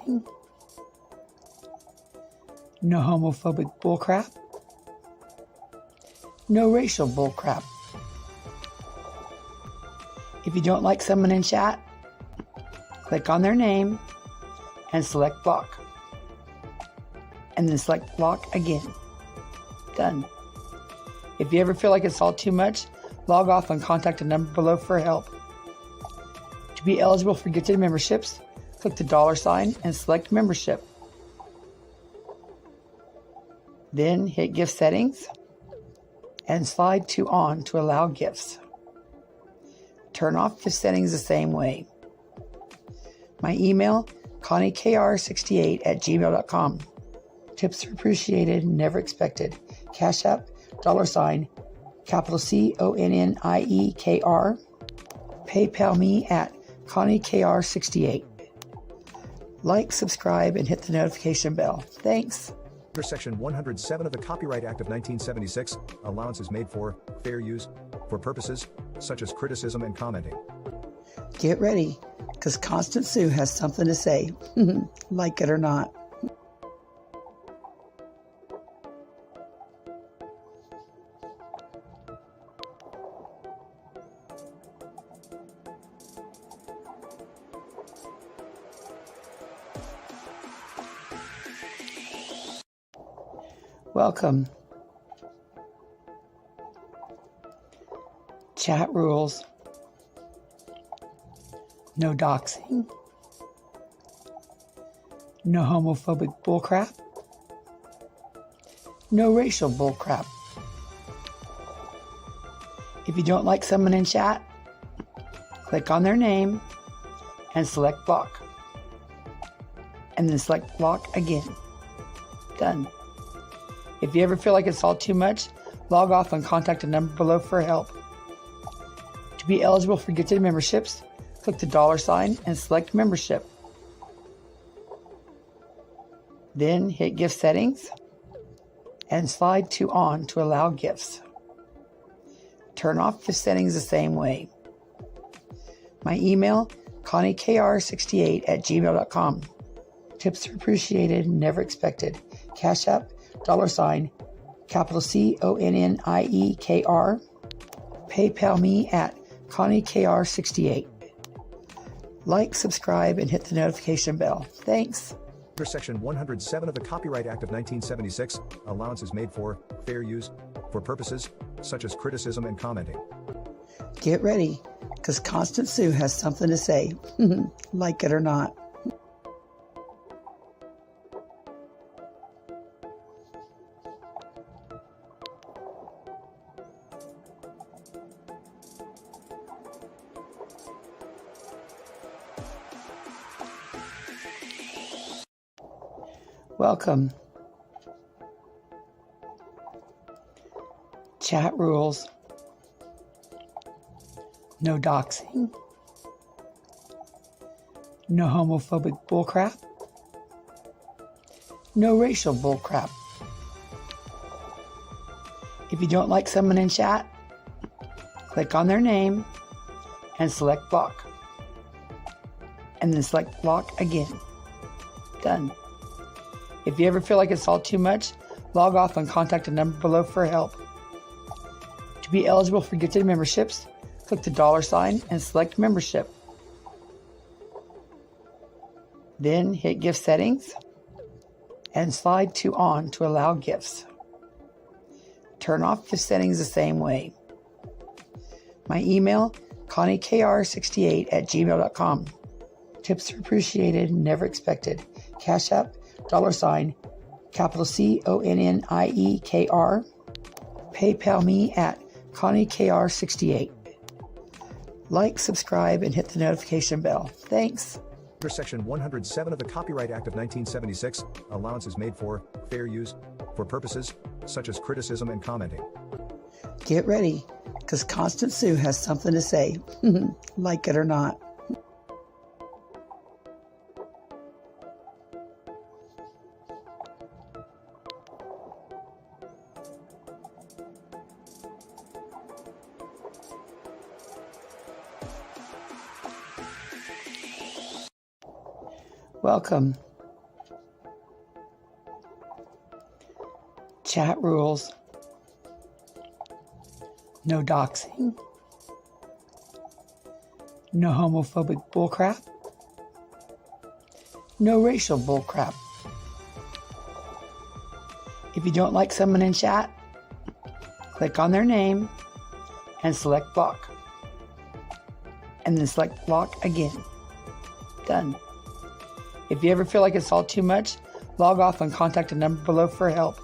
doxing, no homophobic bullcrap, no racial bullcrap. If you don't like someone in chat, click on their name and select block, and then select block again. Done. If you ever feel like it's all too much, log off and contact the number below for help. To be eligible for gifted memberships, click the $sign and select membership. Then hit gift settings and slide to on to allow gifts. Turn off gift settings the same way. My email, conniekr68@gmail.com. Tips are appreciated, never expected. Cash App, $, capital CONNIEKR. PayPal me at conniekr68. Like, subscribe, and hit the notification bell. Thanks. Under Section 107 of the Copyright Act of 1976, allowance is made for fair use for purposes such as criticism and commenting. Get ready, because Constant Sue has something to say, like it or not. Welcome. Chat rules. No doxing. No homophobic bullcrap. No racial bullcrap. If you don't like someone in chat, click on their name and select block, and then select block again. Done. If you ever feel like it's all too much, log off and contact the number below for help. To be eligible for gifted memberships, click the $sign and select membership. Then hit gift settings and slide to on to allow gifts. Turn off gift settings the same way. My email, conniekr68@gmail.com. Tips are appreciated, never expected. Cash App, $, capital CONNIEKR. PayPal me at conniekr68. Like, subscribe, and hit the notification bell. Thanks. Under Section 107 of the Copyright Act of 1976, allowance is made for fair use for purposes such as criticism and commenting. Get ready, because Constant Sue has something to say, like it or not. Welcome. Chat rules. No doxing. No homophobic bullcrap. No racial bullcrap. If you don't like someone in chat, click on their name and select block, and then select block again. Done. If you ever feel like it's all too much, log off and contact the number below for help. To be eligible for gifted memberships, click the $sign and select membership. Then hit gift settings and slide to on to allow gifts. Turn off gift settings the same way. My email, conniekr68@gmail.com. Tips are appreciated, never expected. Cash App, $, capital CONNIEKR. PayPal me at conniekr68. Like, subscribe, and hit the notification bell. Thanks. Under Section 107 of the Copyright Act of 1976, allowance is made for fair use for purposes such as criticism and commenting. Get ready, because Constant Sue has something to say, like it or not. Welcome. chat rules. No doxing. No homophobic bullcrap. No racial bullcrap. If you don't like someone in chat, click on their name and select block. And then select block again. Done. If you ever feel like it's all too much, log off and contact the number below for help.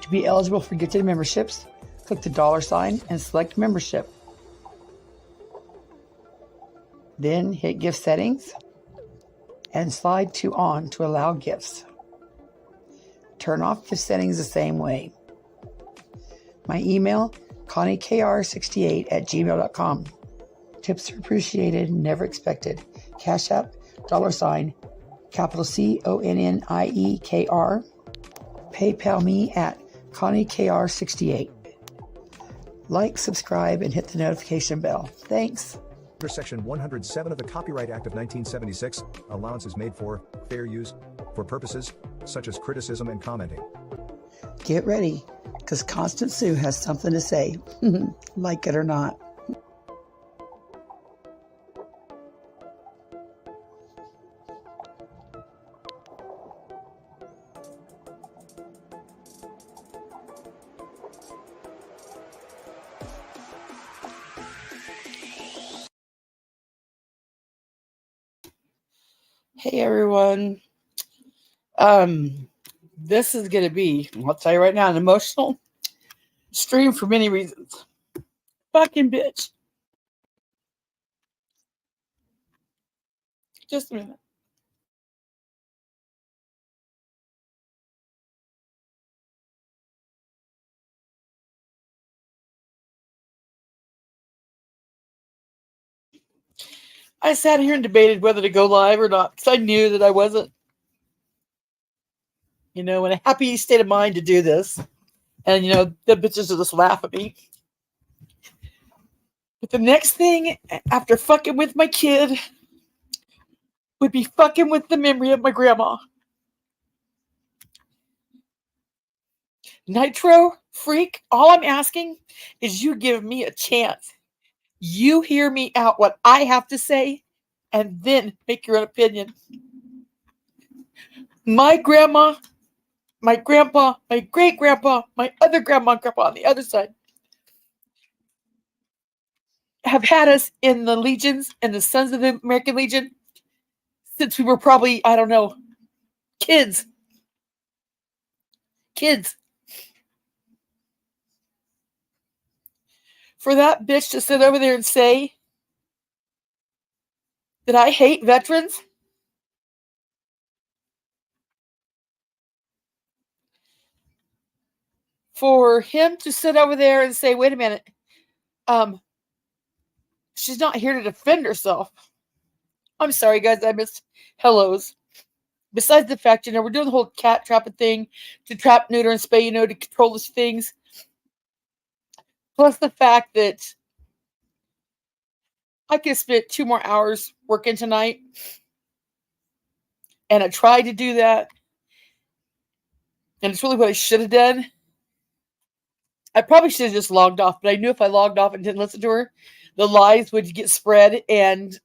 To be eligible for gifted memberships, click the $sign and select membership. Then hit gift settings and slide to on to allow gifts. Turn off gift settings the same way. My email, conniekr68@gmail.com. Tips are appreciated, never expected. Cash App, $sign, capital CONNIEKR. PayPal me at conniekr68. Like, subscribe, and hit the notification bell. Thanks. Under Section 107 of the Copyright Act of 1976, allowance is made for fair use for purposes such as criticism and commenting. Get ready, because Constant Sue has something to say, like it or not. Hey everyone. This is going to be, I'll tell you right now, an emotional stream for many reasons. Fucking bitch. Just a minute. I sat here and debated whether to go live or not because I knew that I wasn't, in a happy state of mind to do this. And, the bitches will just laugh at me. But the next thing after fucking with my kid would be fucking with the memory of my grandma. Nitro Freak, all I'm asking is you give me a chance. You hear me out what I have to say and then make your own opinion. My grandma, my grandpa, my great-grandpa, my other grandma and grandpa on the other side have had us in the legions and the Sons of the American Legion since we were probably, I don't know, kids. For that bitch to sit over there and say that I hate veterans, for him to sit over there and say, wait a minute, she's not here to defend herself. I'm sorry, guys, I missed hellos. Besides the fact, we're doing the whole cat trapping thing to trap, neuter, and spay, to control these things. Plus the fact that I could have spent 2 more hours working tonight. And I tried to do that. And it's really what I should have done. I probably should have just logged off. But I knew if I logged off and didn't listen to her, the lies would get spread and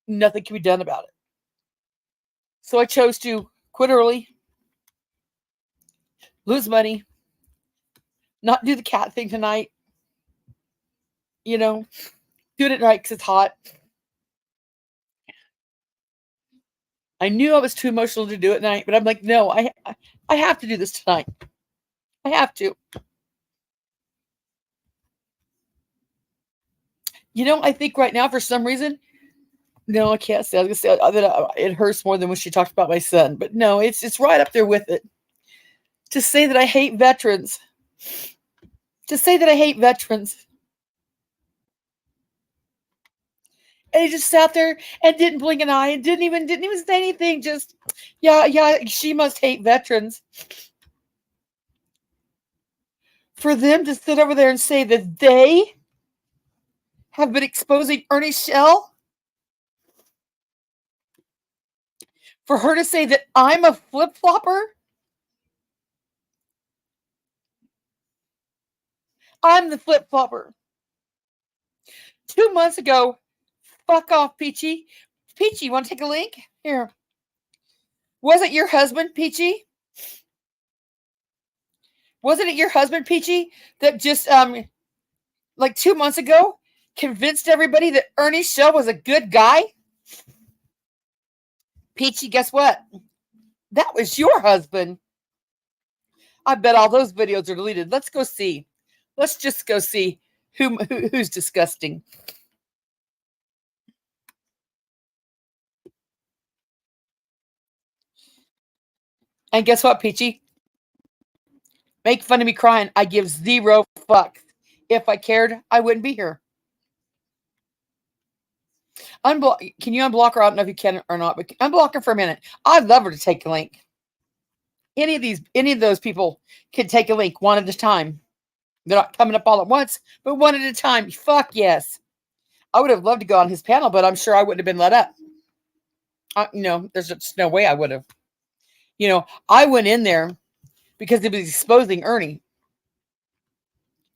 nothing could be done about it. So I chose to quit early, lose money, not do the cat thing tonight. Doing it right because it's hot. I knew I was too emotional to do it tonight, but I'm like, no, I have to do this tonight. I have to. I think right now, for some reason, no, I can't say. I was going to say that it hurts more than when she talked about my son. But no, it's right up there with it. To say that I hate veterans. And he just sat there and didn't blink an eye and didn't even say anything. Just, yeah, she must hate veterans. For them to sit over there and say that they have been exposing Ernie Shell. For her to say that I'm a flip-flopper. I'm the flip-flopper. 2 months ago, fuck off, Peachy. Peachy, you want to take a link? Here. Was it your husband, Peachy? Wasn't it your husband, Peachy, that just, like 2 months ago, convinced everybody that Ernie Shell was a good guy? Peachy, guess what? That was your husband. I bet all those videos are deleted. Let's go see. Let's just go see who's disgusting. And guess what, Peachy? Make fun of me crying. I give 0 fucks. If I cared, I wouldn't be here. Can you unblock her? I don't know if you can or not, but unblock her for a minute. I'd love her to take a link. Any of those people can take a link one at a time. They're not coming up all at once, but one at a time. Fuck yes. I would have loved to go on his panel, but I'm sure I wouldn't have been let up. There's just no way I would have. I went in there because it was exposing Ernie.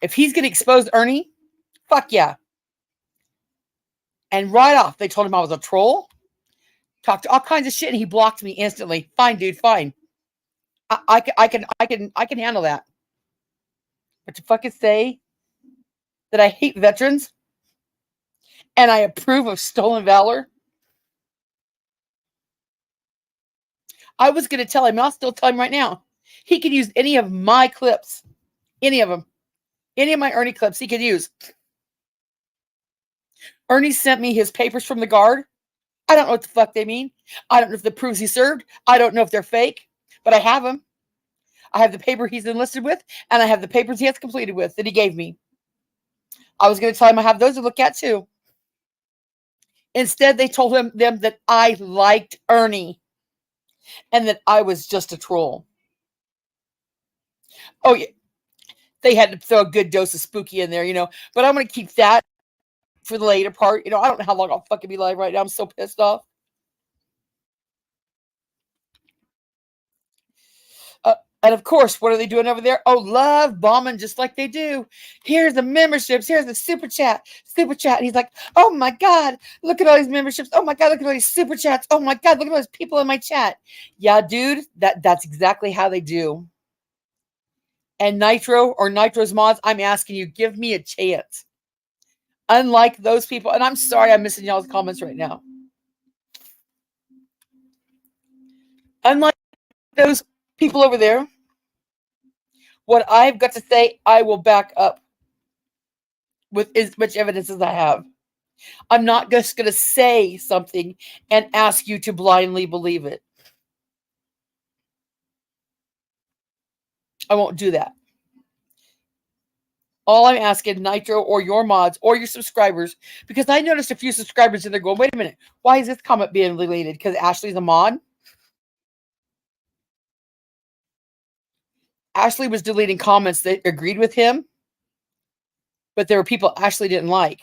If he's going to expose Ernie, fuck yeah. And right off, they told him I was a troll, talked all kinds of shit, and he blocked me instantly. Fine, dude, fine. I can handle that. But to fucking say that I hate veterans and I approve of stolen valor, I was going to tell him, and I'll still tell him right now, he could use any of my clips, any of them, any of my Ernie clips he could use. Ernie sent me his papers from the guard. I don't know what the fuck they mean. I don't know if the proofs he served. I don't know if they're fake, but I have them. I have the paper he's enlisted with, and I have the papers he has completed with that he gave me. I was going to tell him I have those to look at too. Instead, they told them that I liked Ernie and that I was just a troll. Oh, yeah. They had to throw a good dose of spooky in there, but I'm going to keep that for the later part. I don't know how long I'll fucking be live right now. I'm so pissed off. And of course, what are they doing over there? Oh, love bombing just like they do. Here's the memberships. Here's the super chat. Super chat. And he's like, oh my God, look at all these memberships. Oh my God, look at all these super chats. Oh my God, look at all those people in my chat. Yeah, dude, that's exactly how they do. And Nitro or Nitro's mods, I'm asking you, give me a chance. Unlike those people, and I'm sorry I'm missing y'all's comments right now. Unlike those people over there, what I've got to say, I will back up with as much evidence as I have. I'm not just going to say something and ask you to blindly believe it. I won't do that. All I'm asking, Nitro or your mods or your subscribers, because I noticed a few subscribers and they're going, wait a minute, why is this comment being deleted? Because Ashley's a mod? Ashley was deleting comments that agreed with him, but there were people Ashley didn't like.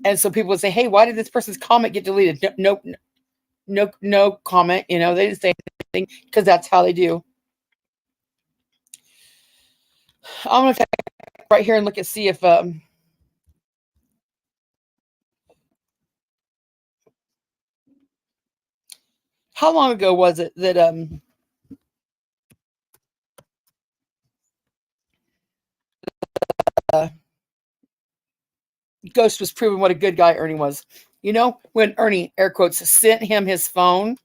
And so people would say, hey, why did this person's comment get deleted? No comment. They didn't say anything because that's how they do. I'm going to check right here and look and see if how long ago was it that Ghost was proving what a good guy Ernie was? When Ernie, air quotes, sent him his phone.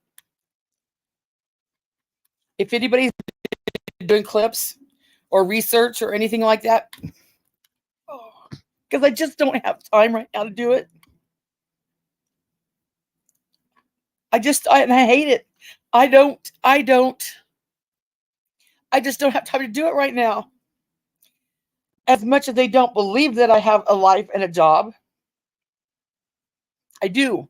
If anybody's doing clips or research or anything like that, because I just don't have time right now to do it. I hate it. I just don't have time to do it right now. As much as they don't believe that I have a life and a job, I do.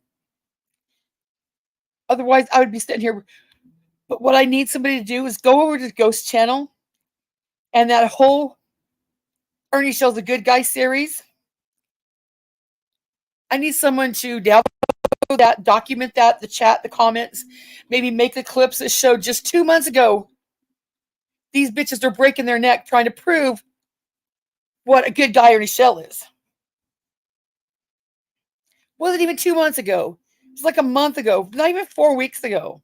Otherwise, I would be sitting here. But what I need somebody to do is go over to Ghost channel and that whole Ernie Shell's a Good Guy series. I need someone to download that, document that, the chat, the comments, maybe make the clips that showed just 2 months ago. These bitches are breaking their neck trying to prove what a good guy Ernie Shell is. Wasn't even 2 months ago. It was like a month ago, not even 4 weeks ago.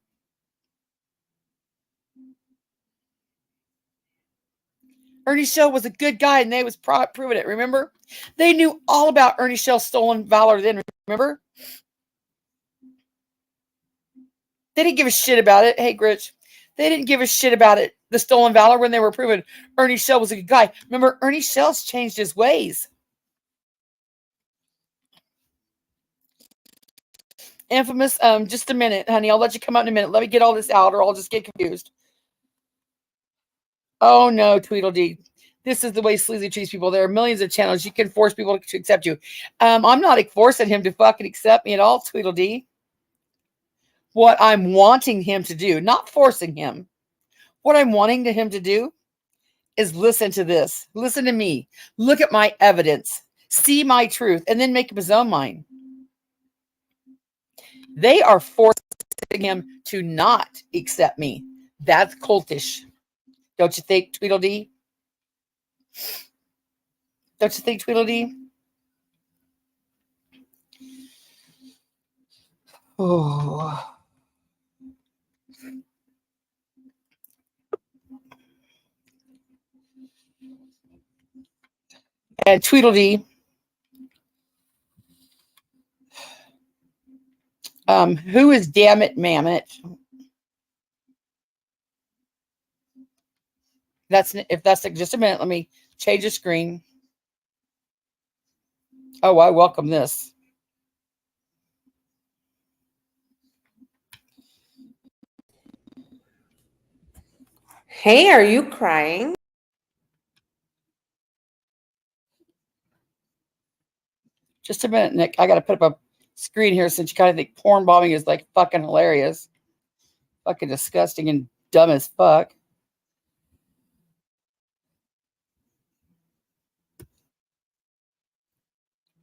Ernie Shell was a good guy, and they was proving it. Remember, they knew all about Ernie Shell's stolen valor. Then remember, they didn't give a shit about it. Hey, Gritch, they didn't give a shit about it. The stolen valor when they were proving Ernie Shell was a good guy. Remember, Ernie Shell's changed his ways. Infamous. Just a minute, honey. I'll let you come out in a minute. Let me get all this out, or I'll just get confused. Oh no, Tweedledee. This is the way Sleazy treats people. There are millions of channels. You can force people to accept you. I'm not forcing him to fucking accept me at all, Tweedledee. What I'm wanting him to do, not forcing him. What I'm wanting him to do is listen to this. Listen to me. Look at my evidence. See my truth. And then make up his own mind. They are forcing him to not accept me. That's cultish. Don't you think, Tweedledee? Don't you think, Tweedledee? Oh. And Tweedledee, who is Damn It Mammoth? If that's just a minute, let me change the screen. Oh, I welcome this. Hey, are you crying? Just a minute, Nick. I got to put up a screen here since you kind of think porn bombing is like fucking hilarious. Fucking disgusting and dumb as fuck.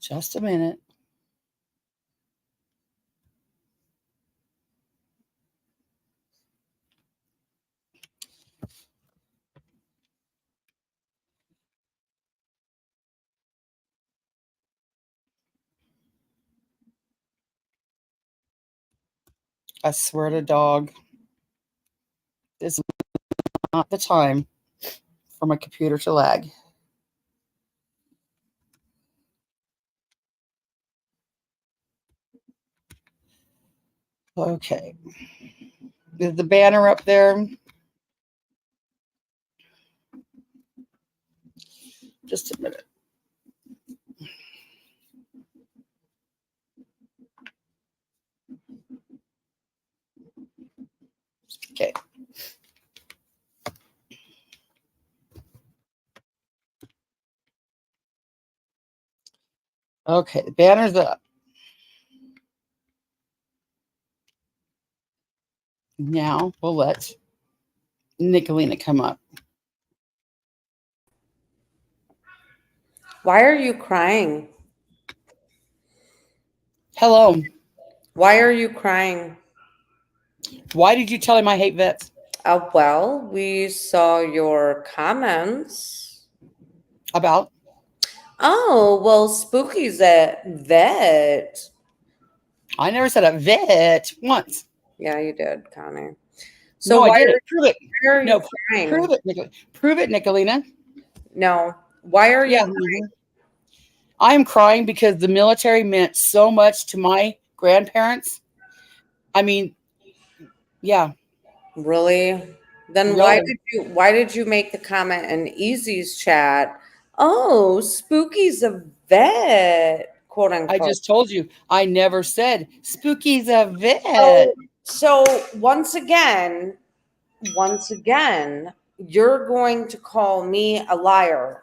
Just a minute. I swear to dog, this is not the time for my computer to lag. Okay. Is the banner up there? Just a minute. Okay. Okay, the banner's up. Now we'll let Nicolina come up. Why are you crying? Hello. Why are you crying? Why did you tell him I hate vets? Well, we saw your comments. About? Oh, well, Spooky's a vet. I never said a vet once. Yeah, you did, Connie. So no, why I did are, it. Prove it. why are No, you crying? prove it, Nicolina. Prove it, Nicolina. No. Why are you crying? Mm-hmm. I am crying because the military meant so much to my grandparents. I mean, yeah. Really? Then Really? why did you make the comment in Easy's chat? Oh, Spooky's a vet, quote unquote. I just told you. I never said Spooky's a vet. So once again, you're going to call me a liar.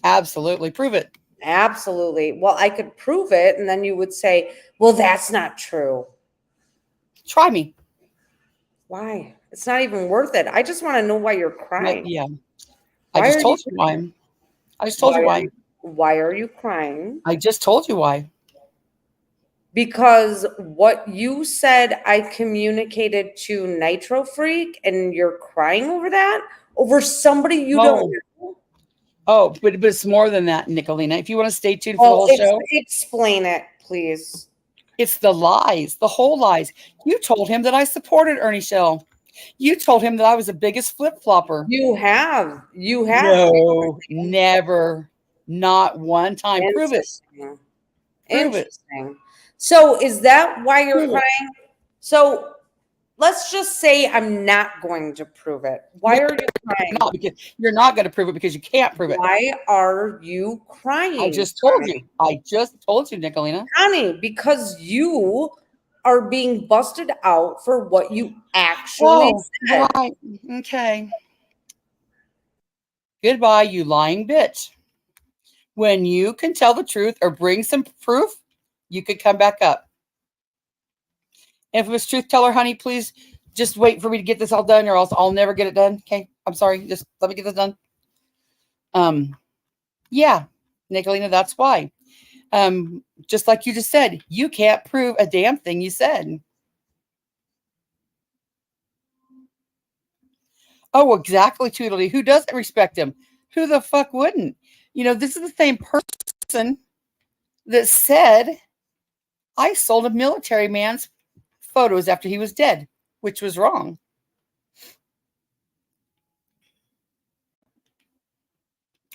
Absolutely. Prove it. Absolutely. Well, I could prove it, and then you would say, well, that's not true. Try me. Why? It's not even worth it. I just want to know why you're crying. Yeah. I just told you why. I just told you why. Why are you crying? I just told you why. Because what you said I communicated to Nitro Freak, and you're crying over that? Over somebody you don't know? Oh, but it's more than that, Nicolina. If you want to stay tuned for the Well, whole show, explain it, please. it's the lies, the whole lies. You told him that I supported Ernie Shell. You told him that I was the biggest flip flopper. You have. No, never, not one time. Prove it. Interesting. Prove it. Interesting. So is that why you're Prove it. crying? So let's just say I'm not going to prove it. Why are you crying? Not because you're not going to prove it because you can't prove it. Why are you crying? I just told you. I just told you, Nicolina. Connie, because you are being busted out for what you actually said. Right. Okay. Goodbye, you lying bitch. When you can tell the truth or bring some proof, you could come back up. If it was truth teller, honey, please just wait for me to get this all done, or else I'll never get it done. Okay. I'm sorry. Just let me get this done. Yeah, Nicolina, that's why. Just like you just said, you can't prove a damn thing you said. Oh, exactly, Tweedledee. Who doesn't respect him? Who the fuck wouldn't? You know, this is the same person that said I sold a military man's photos after he was dead, which was wrong.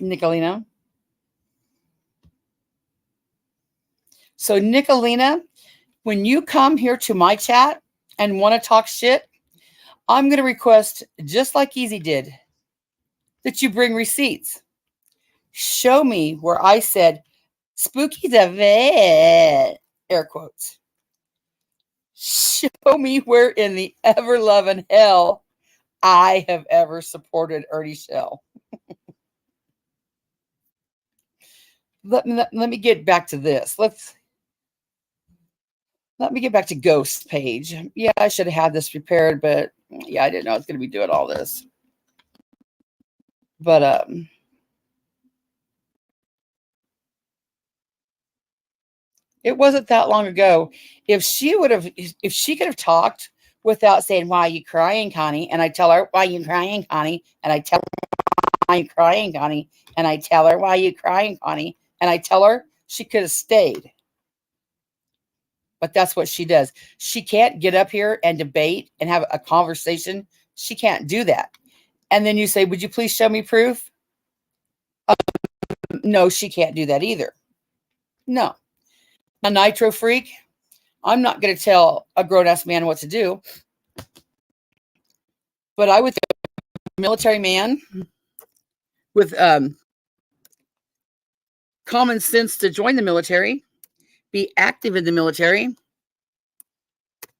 Nicolina. So, Nicolina, when you come here to my chat and want to talk shit, I'm going to request, just like Easy did, that you bring receipts. Show me where I said, Spooky the vet, air quotes. Show me where in the ever loving hell I have ever supported Ernie Shell. Let me get back to this. Let me get back to Ghost's page. Yeah, I should have had this prepared, but yeah, I didn't know I was going to be doing all this. But it wasn't that long ago. If she could have talked without saying, "Why are you crying, Connie?" and I tell her, "Why are you crying, Connie?" and I tell her, "Why are you crying, Connie?" and I tell her, "Why are you crying, Connie?" and I tell her, she could have stayed. But that's what she does. She can't get up here and debate and have a conversation. She can't do that. And then you say, "Would you please show me proof?" No, she can't do that either. No. A Nitro Freak, I'm not going to tell a grown-ass man what to do. But I would think a military man with common sense to join the military, be active in the military,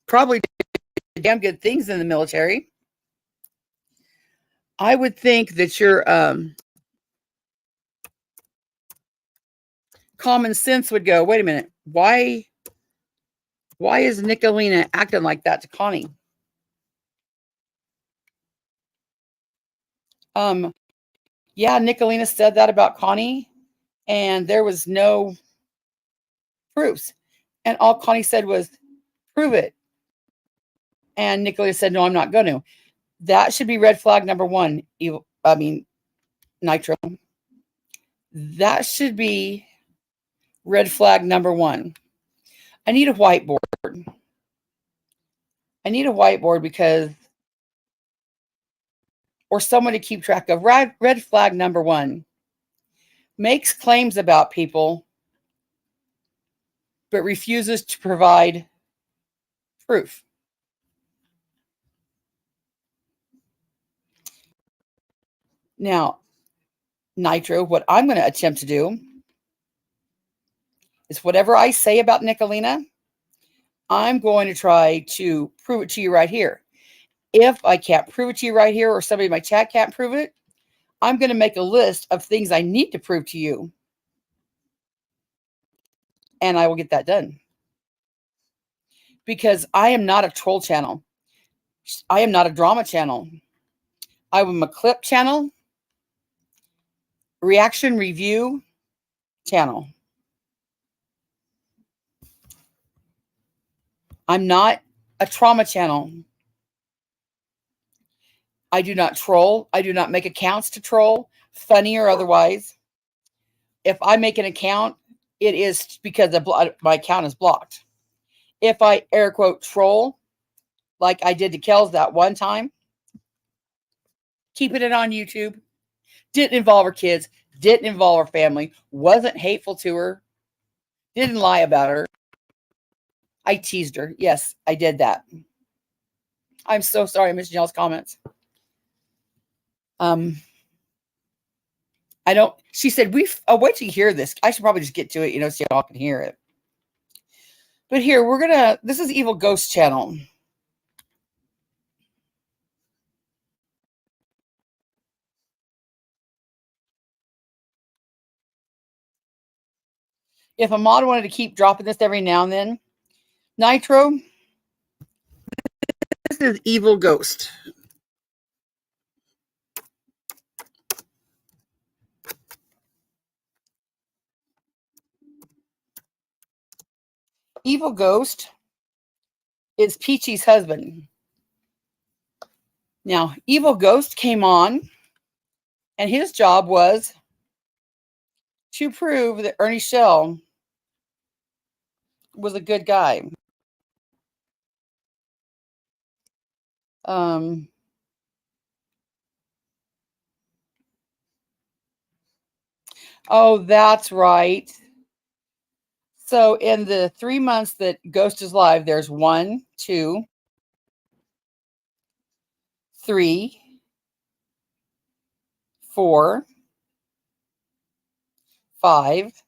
probably do damn good things in the military. I would think that your common sense would go, wait a minute, why is Nicolina acting like that to Connie? Yeah, Nicolina said that about Connie, and there was no proofs. And all Connie said was, prove it. And Nicolina said, no, I'm not going to. That should be red flag number one. Nitro. That should be red flag number one. I need a whiteboard. I need a whiteboard because, or someone to keep track of. Red flag number one. Makes claims about people, but refuses to provide proof. Now, Nitro, what I'm going to attempt to do is whatever I say about Nicolina, I'm going to try to prove it to you right here. If I can't prove it to you right here, or somebody in my chat can't prove it, I'm going to make a list of things I need to prove to you. And I will get that done. Because I am not a troll channel. I am not a drama channel. I am a clip channel, reaction review channel. I'm not a trauma channel. I do not troll. I do not make accounts to troll, funny or otherwise. If I make an account, it is because my account is blocked. If I air quote troll, like I did to Kells that one time, keeping it on YouTube, didn't involve her kids, didn't involve her family, wasn't hateful to her, didn't lie about her. I teased her. Yes, I did that. I'm so sorry I missed Janelle's comments. I don't, she said, wait till you hear this. I should probably just get to it, so y'all can hear it. But here, this is EviLGhost channel. If a mod wanted to keep dropping this every now and then, Nitro, this is EviLGhost. EviLGhost is Peachy's husband. Now, EviLGhost came on, and his job was to prove that Ernie Shell was a good guy. Oh, that's right. So in the 3 months that Ghost is live, there's 1, 2, 3, 4, 5,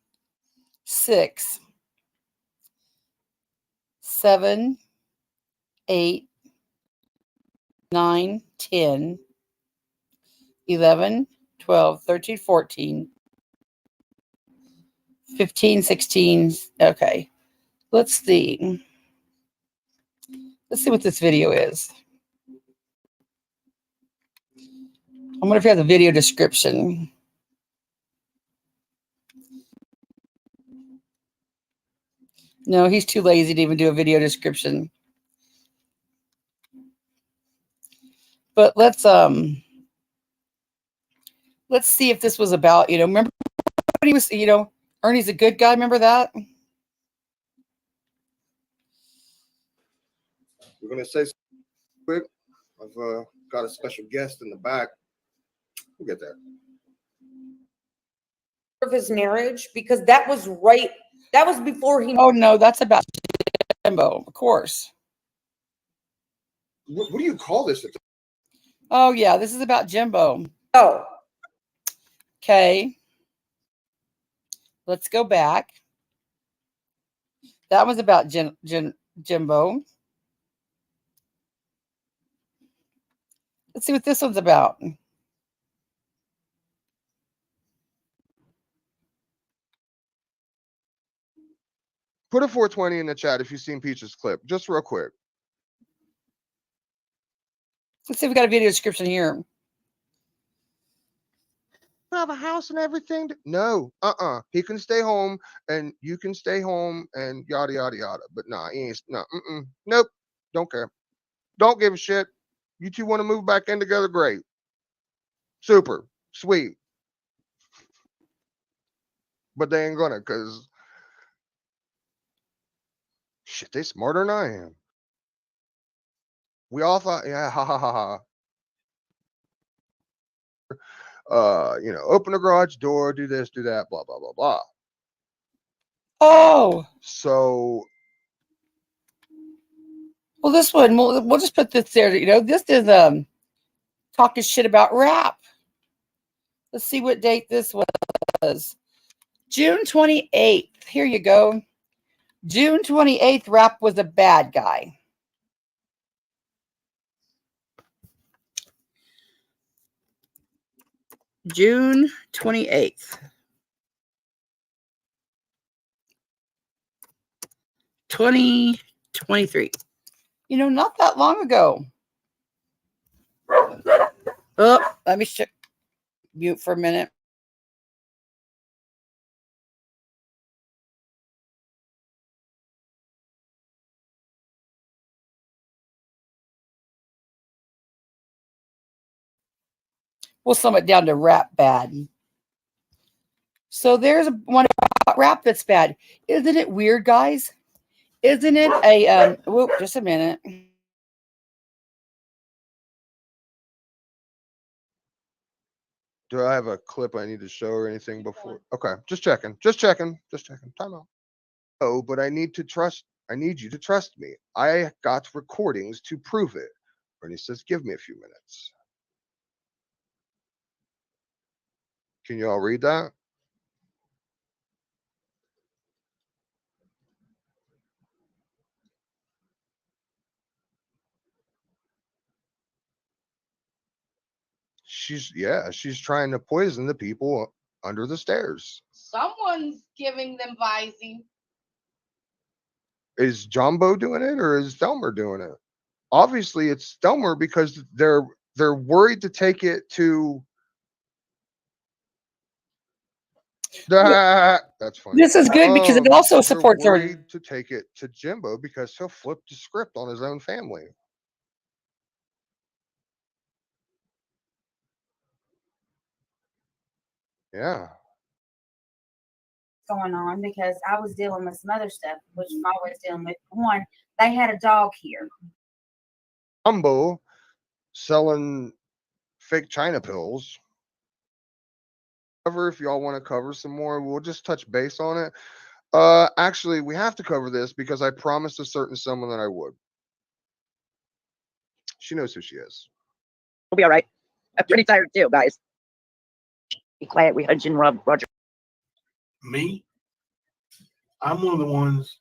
6, 7, 8, 9, 10, 11, 12, 13, 14, 15, 16. Okay. Let's see. Let's see what this video is. I wonder if he has a video description. No, he's too lazy to even do a video description. But let's see if this was about, remember when he was, Ernie's a good guy, remember that? We're going to say quick. I've got a special guest in the back. We'll get there. Of his marriage, because that was before he. Oh no, that's about Jimbo, of course. What do you call this? Oh yeah, this is about Jimbo. Oh. Okay. Let's go back. That was about Jimbo. Let's see what this one's about. Put a 420 in the chat if you've seen Peach's clip, just real quick. Let's see if we got a video description here. Have a house and everything. No, he can stay home and you can stay home and yada yada yada. But nah, he ain't. No, nope. Don't care. Don't give a shit. You two want to move back in together? Great. Super sweet. But they ain't gonna, cause shit, they smarter than I am. We all thought, yeah, ha ha ha ha. Open the garage door, do this, do that, blah, blah, blah, blah. Oh. So. Well, this one, we'll just put this there. This is talking shit about rap. Let's see what date this was. June 28th. Here you go. June 28th, rap was a bad guy. June 28th. 2023. Not that long ago. Oh, let me check. Mute for a minute. We'll sum it down to rap bad. So there's one about rap that's bad. Isn't it weird, guys? Isn't it a whoop, just a minute. Do I have a clip I need to show or anything before? Okay, just checking. Time out. Oh, but I need you to trust me. I got recordings to prove it. Bernie says, give me a few minutes. Can you all read that? She's trying to poison the people under the stairs. Someone's giving them Visine. Is Jumbo doing it or is Thelmer doing it? Obviously it's Thelmer because they're worried to take it to that's funny. This is good because it also supports they're our. worried to take it to Jimbo because he'll flip the script on his own family. Yeah. Going on because I was dealing with some other stuff, which I'm always dealing with. One, they had a dog here. Jumbo selling fake China pills. If y'all want to cover some more, we'll just touch base on it. Actually, we have to cover this because I promised a certain someone that I would. She knows who she is. We'll be all right. I'm pretty tired too, guys. Be quiet. We had Jim Roger. Me? I'm one of the ones.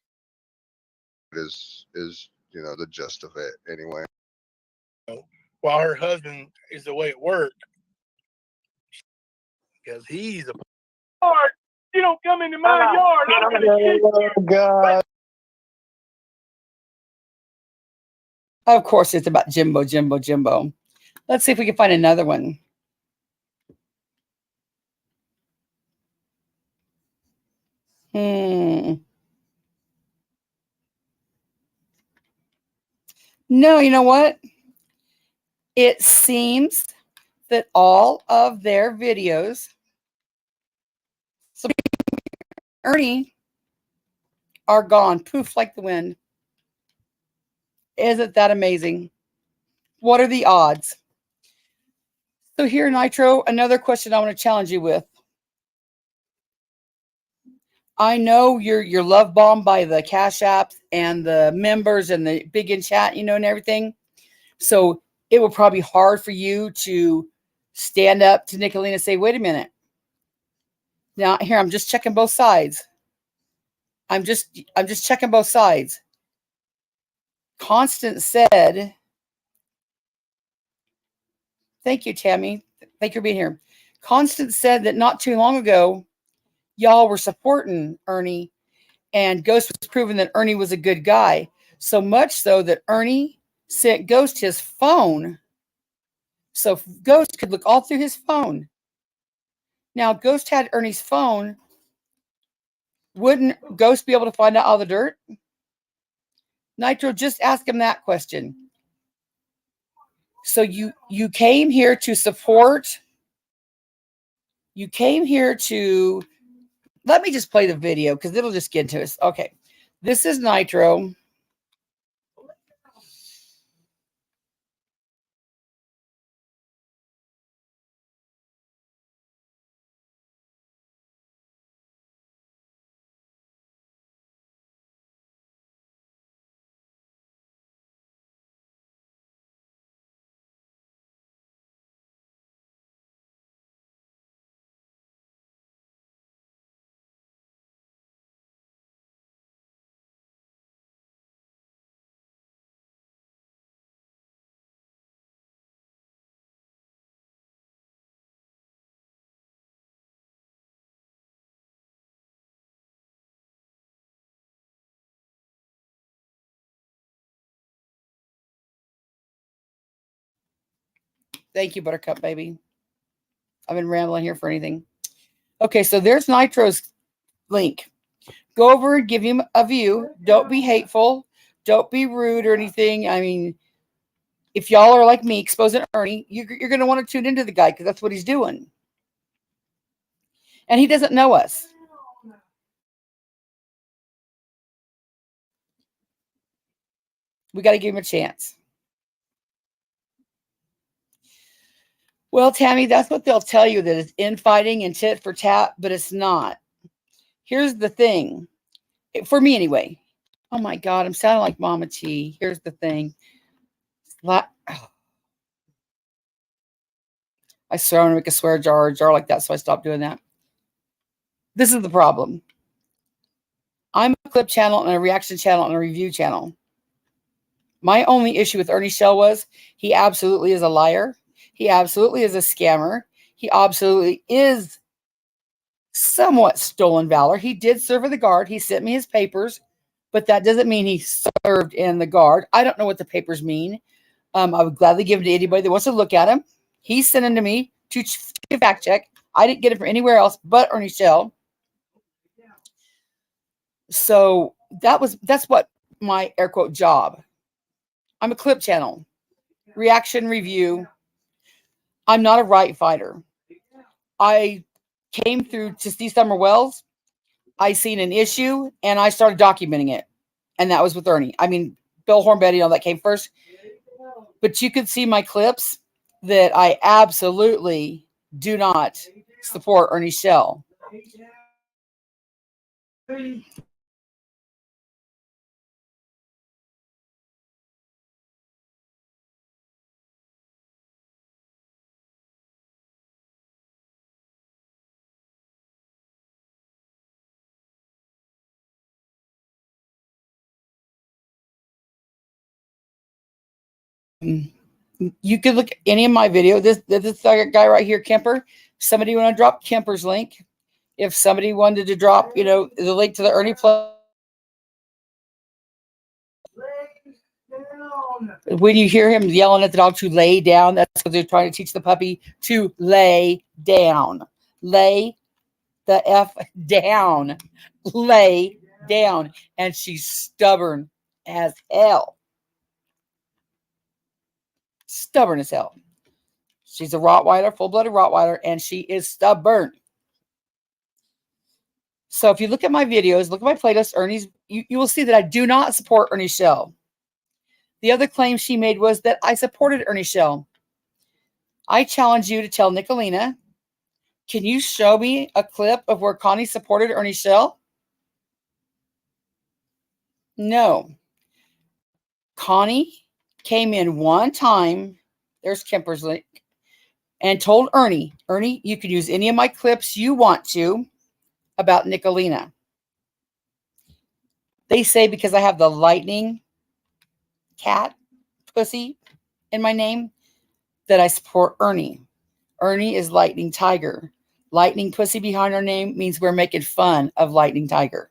Is the gist of it anyway. While her husband is the way it worked, because he's a yard. You don't come into my yard. I'm gonna shoot you. Oh God! Of course, it's about Jimbo. Let's see if we can find another one. No, you know what? It seems that all of their videos, so Ernie, are gone, poof, like the wind. Isn't that amazing? What are the odds? So here, Nitro, another question I want to challenge you with. I know you're love bombed by the Cash Apps and the members and the big in chat, and everything. So it will probably be hard for you to stand up to Nicolina and say, wait a minute. Now here, I'm just checking both sides. I'm just checking both sides. Constant said, thank you, Tammy. Thank you for being here. Constant said that not too long ago, y'all were supporting Ernie, and Ghost was proving that Ernie was a good guy. So much so that Ernie sent Ghost his phone, so Ghost could look all through his phone. Now, Ghost had Ernie's phone. Wouldn't Ghost be able to find out all the dirt? Nitro, just ask him that question. So you came here to support. You came here to. Let me just play the video because it'll just get into us. Okay, this is Nitro. Thank you, Buttercup, baby. I've been rambling here for anything. Okay, so there's Nitro's link. Go over and give him a view. Don't be hateful. Don't be rude or anything. I mean, if y'all are like me, exposing Ernie, you're going to want to tune into the guy because that's what he's doing. And he doesn't know us. We got to give him a chance. Well, Tammy, that's what they'll tell you, that it's infighting and tit for tat, but it's not. Here's the thing. For me, anyway. Oh, my God. I'm sounding like Mama T. Here's the thing. I swear I'm going to make a swear jar like that, so I stopped doing that. This is the problem. I'm a clip channel and a reaction channel and a review channel. My only issue with Ernie Shell was he absolutely is a liar. He absolutely is a scammer. He absolutely is somewhat stolen valor. He did serve in the Guard. He sent me his papers, but that doesn't mean he served in the Guard. I don't know what the papers mean. I would gladly give them to anybody that wants to look at them. He sent them to me to fact check. I didn't get it from anywhere else but Ernie Shell. So that's what my air quote job. I'm a clip channel, reaction review. I'm not a right fighter. I came through to see Summer Wells. I seen an issue and I started documenting it. And that was with Ernie. I mean, Bill Hornbetti, all that came first. But you could see my clips that I absolutely do not support Ernie Shell. You could look at any of my video. This guy right here, Kemper. Somebody want to drop Kemper's link. If somebody wanted to drop, the link to the Ernie Plus. When you hear him yelling at the dog to lay down, that's what they're trying to teach the puppy to lay down. Lay the F down. Lay down. And she's stubborn as hell. Stubborn as hell. She's a Rottweiler, full-blooded Rottweiler, and she is stubborn. So if you look at my videos, look at my playlist, Ernie's, you will see that I do not support Ernie Shell. The other claim she made was that I supported Ernie Shell. I challenge you to tell Nicolina, can you show me a clip of where Connie supported Ernie Shell? No. Connie came in one time, there's Kemper's link, and told Ernie, you can use any of my clips you want to about Nicolina. They say because I have the lightning cat pussy in my name that I support Ernie. Ernie is Lightning Tiger. Lightning pussy behind our name means we're making fun of Lightning Tiger.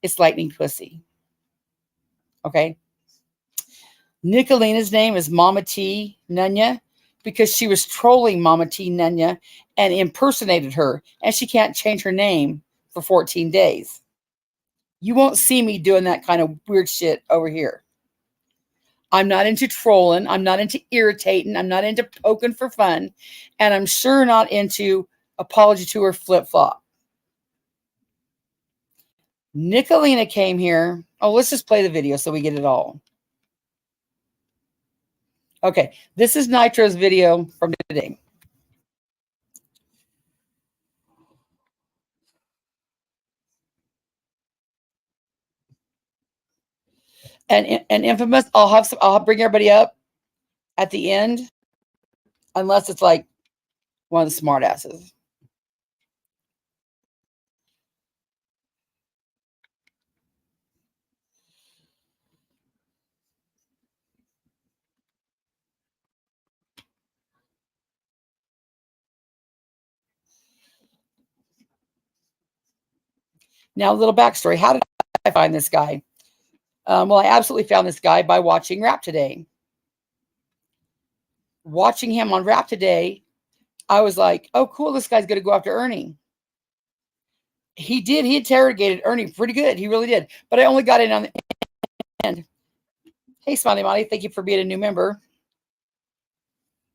It's Lightning Pussy. Okay? Nicolina's name is Mama T Nunya because she was trolling Mama T Nunya and impersonated her, and she can't change her name for 14 days. You won't see me doing that kind of weird shit over here. I'm not into trolling. I'm not into irritating. I'm not into poking for fun. And I'm sure not into apology to her flip-flop. Nicolina came here. Oh, let's just play the video so we get it all. Okay, this is Nitro's video from today. And infamous, I'll bring everybody up at the end, unless it's like one of the smart asses. Now, a little backstory. How did I find this guy? Well, I absolutely found this guy by watching Rap Today. Watching him on Rap Today, I was like, oh, cool, this guy's going to go after Ernie. He did. He interrogated Ernie pretty good. He really did. But I only got in on the end. Hey, Smiley Molly, thank you for being a new member.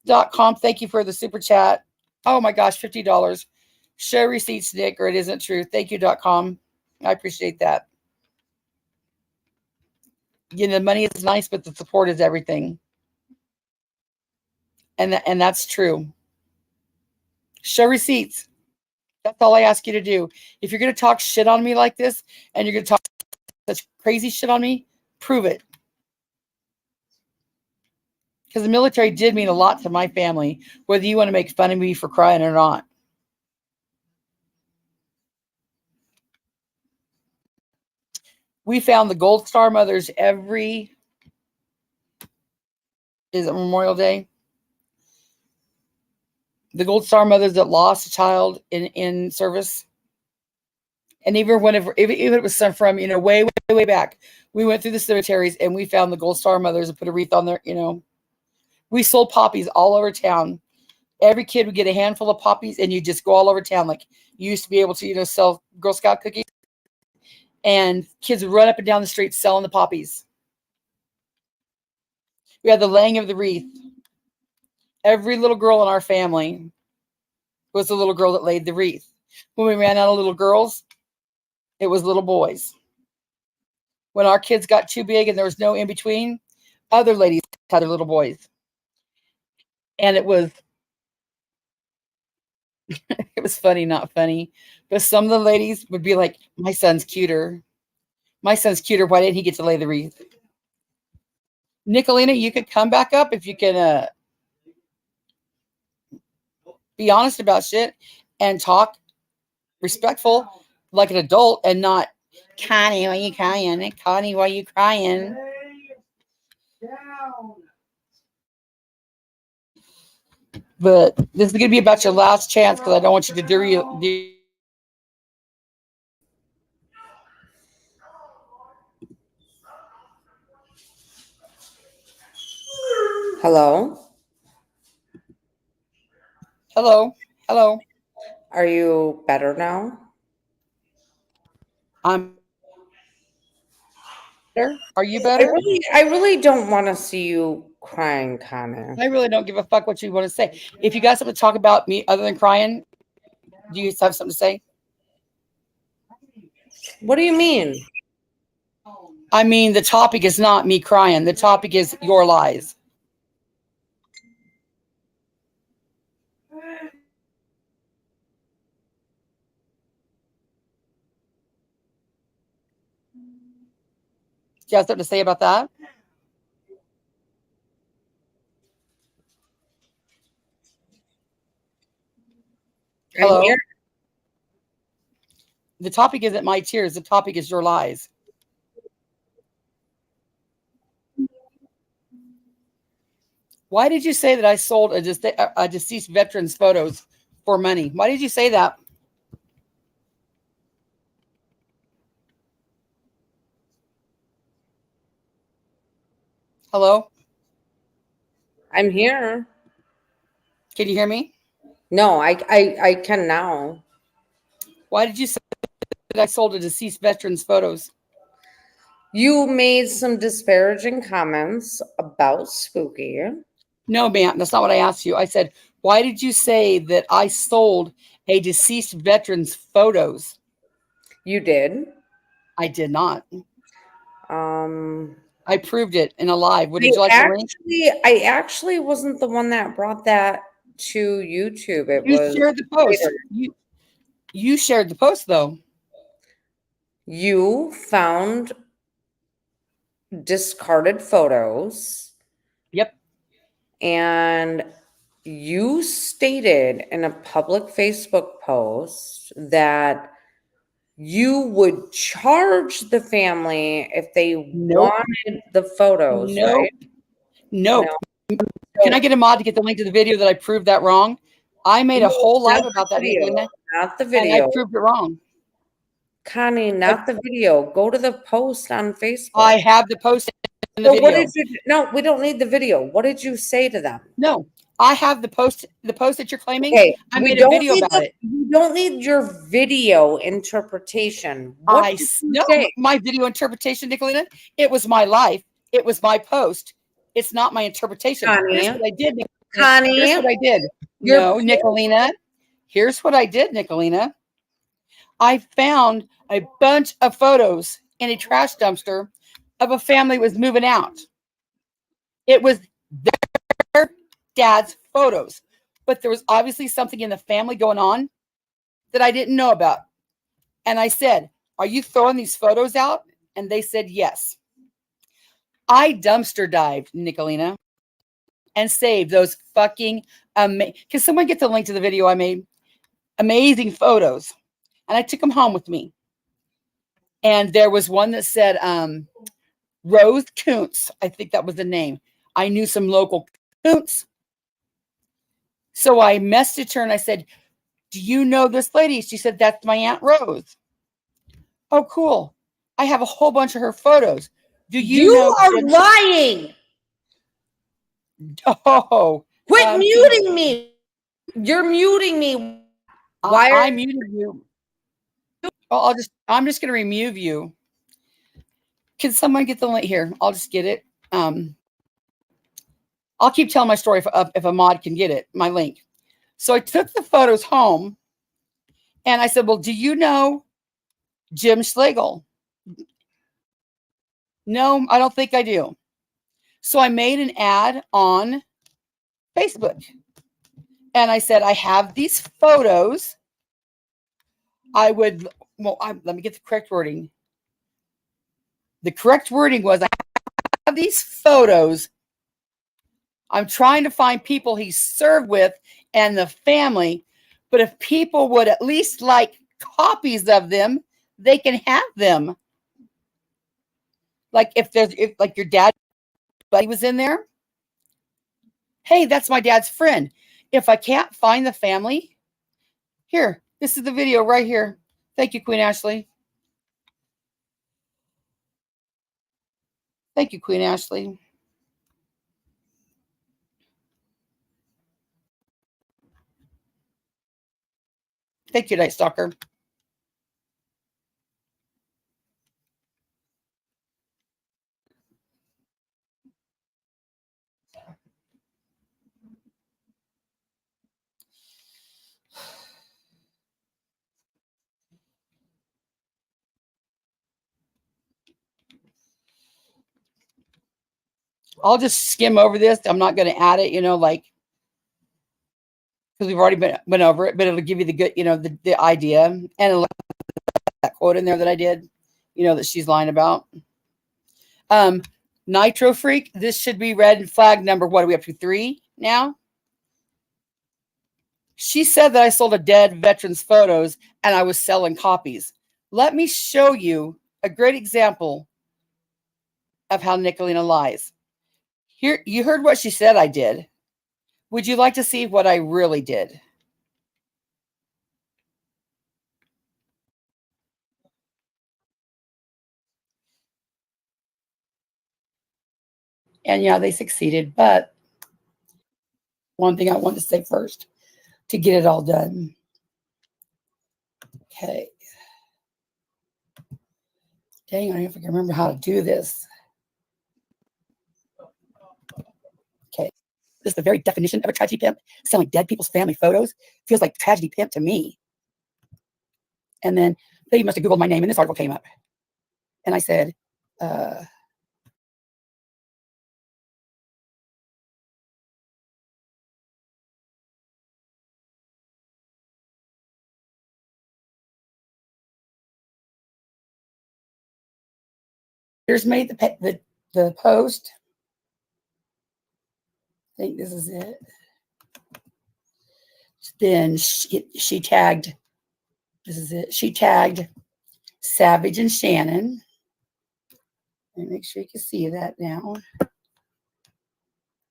Nick.com, thank you for the super chat. Oh my gosh, $50. Show receipts, Nick, or it isn't true. Thank you.com. I appreciate that. You know, the money is nice, but the support is everything. And that's true. Show receipts. That's all I ask you to do. If you're going to talk shit on me like this, and you're going to talk such crazy shit on me, prove it. Because the military did mean a lot to my family, whether you want to make fun of me for crying or not. We found the Gold Star mothers every, is it Memorial Day? The Gold Star mothers that lost a child in service. And even whenever, even it was some from, way, way, way back, we went through the cemeteries and we found the Gold Star mothers and put a wreath on there, We sold poppies all over town. Every kid would get a handful of poppies and you just go all over town. Like you used to be able to, sell Girl Scout cookies. And kids would run up and down the street selling the poppies. We had the laying of the wreath. Every little girl in our family was the little girl that laid the wreath. When we ran out of little girls, it was little boys. When our kids got too big and there was no in between, other ladies had their little boys. And it was funny, not funny. But some of the ladies would be like, my son's cuter. My son's cuter. Why didn't he get to lay the wreath? Nicolina, you could come back up if you can be honest about shit and talk respectful like an adult and not, Connie, why you crying? Connie, why you crying? But this is going to be about your last chance because I don't want you to do. Hello? Hello? Hello? Are you better now? I'm better. Are you I better? really don't want to see you crying, Connor. I really don't give a fuck what you want to say. If you got something to talk about me other than crying, do you have something to say? What do you mean? I mean, the topic is not me crying. The topic is your lies. Do you have something to say about that? Hello? The topic isn't my tears. The topic is your lies. Why did you say that I sold a deceased veteran's photos for money? Why did you say that? Hello? I'm here. Can you hear me? No, I can now. Why did you say that I sold a deceased veteran's photos? You made some disparaging comments about Spooky. No, ma'am, that's not what I asked you. I said, why did you say that I sold a deceased veteran's photos? You did. I did not. I proved it in a live. Would you like the link? I actually wasn't the one that brought that to YouTube. You shared the post. You shared the post, though. You found discarded photos. Yep. And you stated in a public Facebook post that you would charge the family if they wanted the photos, right? Nope. Can I get a mod to get the link to the video that I proved that wrong? I made a whole live about that video. Not the video. And I proved it wrong. Connie, not the video. Go to the post on Facebook. I have the post in the video. What did you? No, we don't need the video. What did you say to them? No, I have the post that you're claiming. Okay, I made a video about it. You don't need your video interpretation. My video interpretation, Nicolina. It was my life. It was my post. It's not my interpretation. Connie, Here's what I did. Connie, Here's what I did. You're- No, Nicolina. Here's what I did, Nicolina. I found a bunch of photos in a trash dumpster of a family was moving out. It was their dad's photos, but there was obviously something in the family going on that I didn't know about. And I said, "Are you throwing these photos out?" And they said, "Yes." I dumpster dived, Nicolina, and saved those fucking can someone get the link to the video I made? Amazing photos. And I took them home with me. And there was one that said Rose Koontz. I think that was the name. I knew some local Koontz. So I messaged her and I said, "Do you know this lady?" She said, "That's my Aunt Rose." "Oh, cool. I have a whole bunch of her photos. Do you know?" are lying. Oh, Quit muting me. You're muting me. Why I muted you. Well, I'm just gonna remove you. Can someone get the link here? I'll just get it. I'll keep telling my story if a mod can get it, my link. So I took the photos home and I said, "Well, do you know Jim Schlegel?" "No, I don't think I do." So I made an ad on Facebook and I said, "I have these photos. Let me get the correct wording. The correct wording was, I have these photos. I'm trying to find people he served with and the family, but if people would at least like copies of them, they can have them." Like if like your dad buddy was in there, "Hey, that's my dad's friend. If I can't find the family, here, this is the video right here." Thank you, Queen Ashley. Thank you, Queen Ashley. Thank you, Night Stalker. I'll just skim over this. I'm not going to add it, like, because we've already been over it, but it'll give you the good, the idea, and it'll that quote in there that I did, that she's lying about. Nitro Freak, this should be red flag number, what are we up to, 3 now? She said that I sold a dead veteran's photos and I was selling copies. Let me show you a great example of how Nicolina lies. Here, you heard what she said I did. Would you like to see what I really did? And yeah, they succeeded, but one thing I want to say first to get it all done. Okay. Dang, I don't know if I can remember how to do this. Okay. This is the very definition of a tragedy pimp. Selling dead people's family photos feels like tragedy pimp to me. And then they must have Googled my name and this article came up. And I said, here's made the post. I think this is it. Then she tagged, this is it. She tagged Savage and Shannon. Let me make sure you can see that now.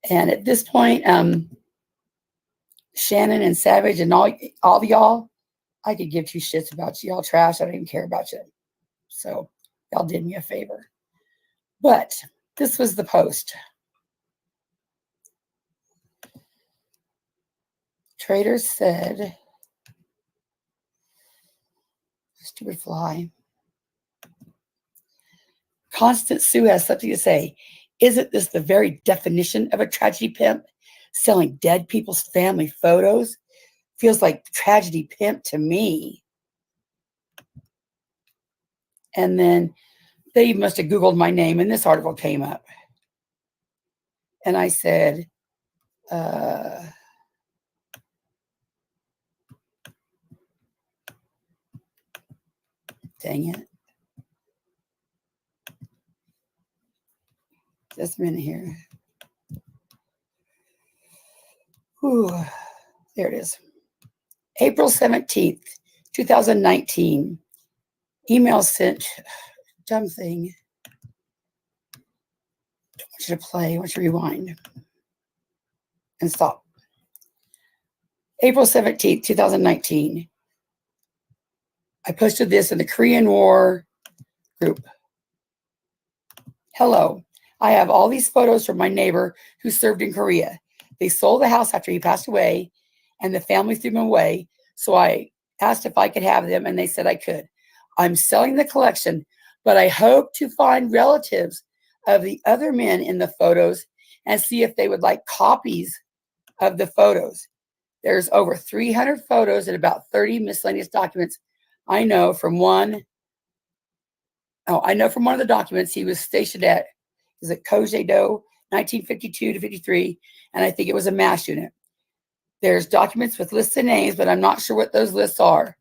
And at this point, Shannon and Savage and all y'all, I could give 2 shits about y'all trash. I don't even care about you. So y'all did me a favor. But this was the post. Trader said, stupid fly. Constant Sue has something to say. Isn't this the very definition of a tragedy pimp? selling dead people's family photos. Feels like tragedy pimp to me. And then they must have Googled my name and this article came up. And I said, dang it. Just a minute here. Whew. There it is. April 17th, 2019. Email sent. Dumb thing. I want you to play. I want you to rewind. And stop. April 17th, 2019. I posted this in the Korean War group. Hello. I have all these photos from my neighbor who served in Korea. They sold the house after he passed away, and the family threw them away. So I asked if I could have them, and they said I could. I'm selling the collection, but I hope to find relatives of the other men in the photos and see if they would like copies of the photos. There's over 300 photos and about 30 miscellaneous documents. I know from one of the documents he was stationed at, is it Kojedo, 1952 to 53, and I think it was a MASH unit. There's documents with lists of names, but I'm not sure what those lists are.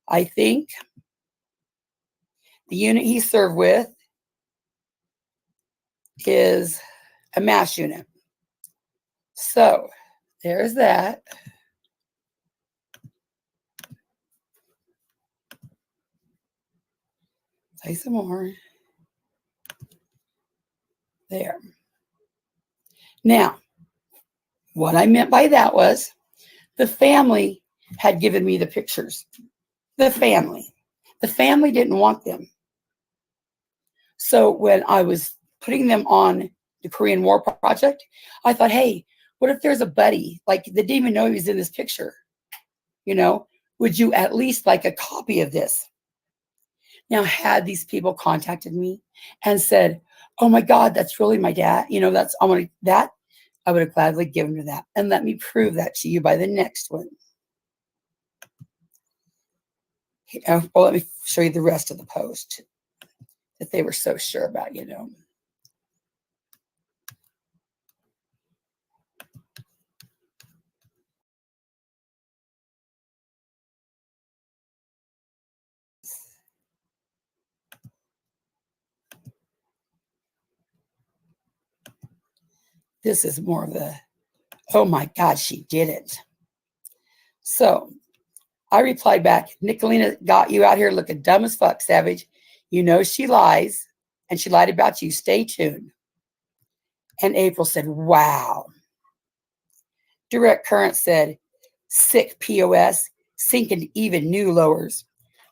I think the unit he served with is a MASH unit. So there's that. Say some more. There. Now, what I meant by that was the family had given me the pictures. The family didn't want them. So when I was putting them on the Korean War project, I thought, hey, what if there's a buddy, like they didn't even know he was in this picture? You know, would you at least like a copy of this? Now, had these people contacted me and said, oh my God, that's really my dad. You know, I would have gladly given to that. And let me prove that to you by the next one. Well, let me show you the rest of the post that they were so sure about, you know. This is more of the, oh my God, she did it. So I replied back, Nicolina got you out here looking dumb as fuck, Savage. You know she lies, and she lied about you. Stay tuned. And April said, wow. Direct Current said, sick POS, sinking even new lowers.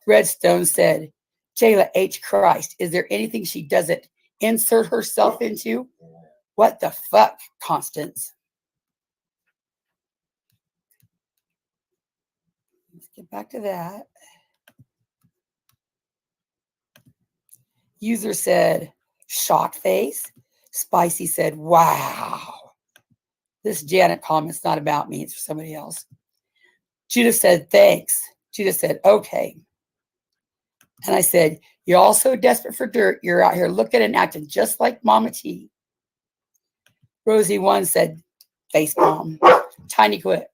Redstone said, Jayla H. Christ, is there anything she doesn't insert herself into? What the fuck, Constance? Let's get back to that. User said, shock face. Spicy said, wow. This Janet comment's not about me. It's for somebody else. Judith said, thanks. Judith said, okay. And I said, you're all so desperate for dirt. You're out here looking and acting just like Mama T. Rosie 1 said, facepalm. Tiny quit.